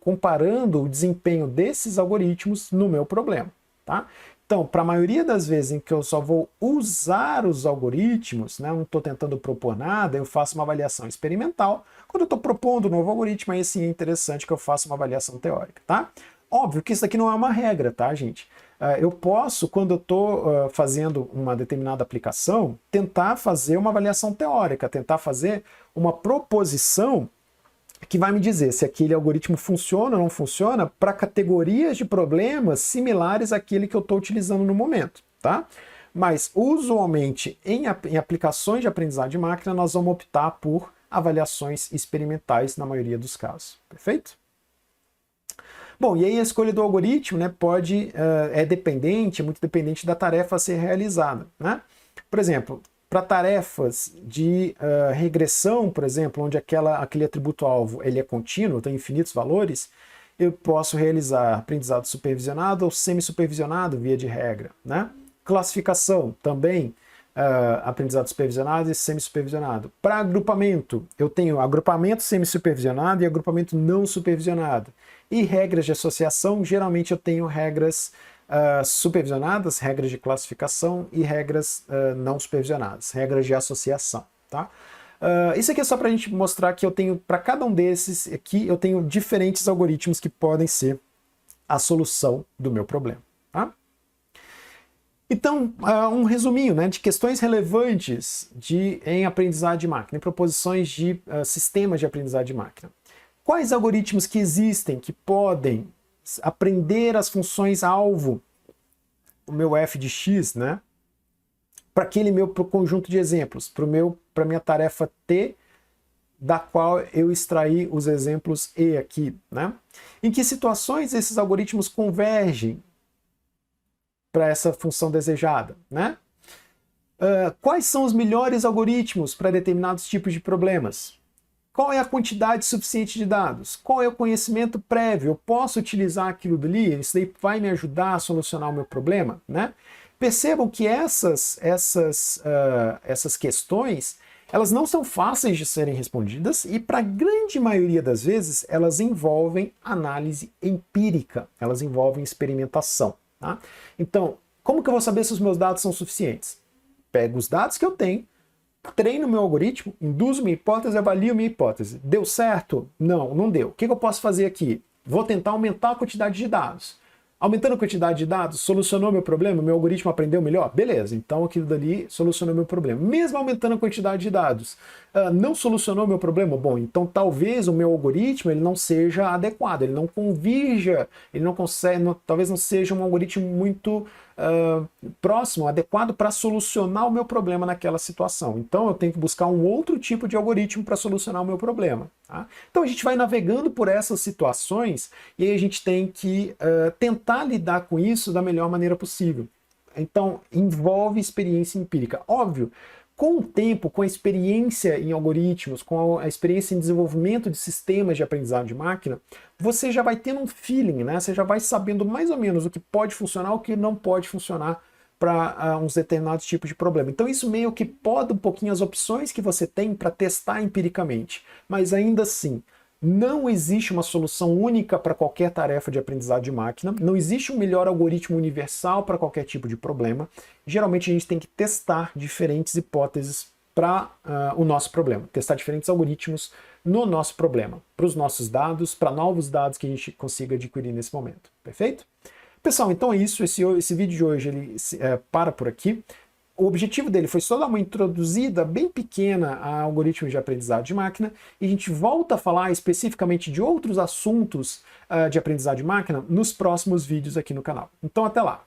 comparando o desempenho desses algoritmos no meu problema. Tá? Então, para a maioria das vezes em que eu só vou usar os algoritmos, né, não estou tentando propor nada, eu faço uma avaliação experimental. Quando eu estou propondo um novo algoritmo, aí sim é interessante que eu faça uma avaliação teórica. Tá? Óbvio que isso aqui não é uma regra, tá, gente? Eu posso, quando eu estou fazendo uma determinada aplicação, tentar fazer uma avaliação teórica, tentar fazer uma proposição que vai me dizer se aquele algoritmo funciona ou não funciona para categorias de problemas similares àquele que eu estou utilizando no momento, tá? Mas, usualmente, em aplicações de aprendizagem de máquina, nós vamos optar por avaliações experimentais na maioria dos casos, perfeito? Bom, e aí a escolha do algoritmo, né, é muito dependente da tarefa a ser realizada, né? Por exemplo, para tarefas de regressão, por exemplo, onde aquele atributo-alvo ele é contínuo, tem infinitos valores, eu posso realizar aprendizado supervisionado ou semi-supervisionado, via de regra. Né? Classificação, também aprendizado supervisionado e semi-supervisionado. Para agrupamento, eu tenho agrupamento semi-supervisionado e agrupamento não supervisionado. E regras de associação, geralmente eu tenho regras supervisionadas, regras de classificação e regras não supervisionadas, regras de associação, tá? Isso aqui é só para a gente mostrar que eu tenho, para cada um desses aqui, eu tenho diferentes algoritmos que podem ser a solução do meu problema, tá? Então, um resuminho, né, de questões relevantes em aprendizagem de máquina, em proposições de sistemas de aprendizagem de máquina. Quais algoritmos que existem que podem aprender as funções alvo, o meu f de x, né, para aquele meu conjunto de exemplos, para minha tarefa t, da qual eu extraí os exemplos e aqui, né? Em que situações esses algoritmos convergem para essa função desejada, né? Quais são os melhores algoritmos para determinados tipos de problemas? Qual é a quantidade suficiente de dados? Qual é o conhecimento prévio? Eu posso utilizar aquilo dali? Isso daí vai me ajudar a solucionar o meu problema, né? Percebam que essas questões, elas não são fáceis de serem respondidas e, para a grande maioria das vezes, elas envolvem análise empírica, elas envolvem experimentação. Tá? Então, como que eu vou saber se os meus dados são suficientes? Pego os dados que eu tenho, treino meu algoritmo, induzo minha hipótese, avalio minha hipótese. Deu certo? Não, não deu. O que eu posso fazer aqui? Vou tentar aumentar a quantidade de dados. Aumentando a quantidade de dados, solucionou meu problema? Meu algoritmo aprendeu melhor? Beleza, então aquilo dali solucionou meu problema. Mesmo aumentando a quantidade de dados, não solucionou meu problema? Bom, então talvez o meu algoritmo ele não seja adequado, ele não convirja, ele não consegue, talvez não seja um algoritmo muito próximo, adequado para solucionar o meu problema naquela situação. Então eu tenho que buscar um outro tipo de algoritmo para solucionar o meu problema. Tá? Então a gente vai navegando por essas situações e aí a gente tem que tentar lidar com isso da melhor maneira possível. Então envolve experiência empírica. Óbvio, com o tempo, com a experiência em algoritmos, com a experiência em desenvolvimento de sistemas de aprendizado de máquina, você já vai tendo um feeling, né? Você já vai sabendo mais ou menos o que pode funcionar, o que não pode funcionar para uns determinados tipos de problema. Então isso meio que poda um pouquinho as opções que você tem para testar empiricamente. Mas ainda assim, não existe uma solução única para qualquer tarefa de aprendizado de máquina, não existe um melhor algoritmo universal para qualquer tipo de problema. Geralmente a gente tem que testar diferentes hipóteses para o nosso problema, testar diferentes algoritmos no nosso problema, para os nossos dados, para novos dados que a gente consiga adquirir nesse momento. Perfeito? Pessoal, então é isso, esse vídeo de hoje ele para por aqui. O objetivo dele foi só dar uma introduzida bem pequena a algoritmos de aprendizado de máquina e a gente volta a falar especificamente de outros assuntos de aprendizado de máquina nos próximos vídeos aqui no canal. Então até lá!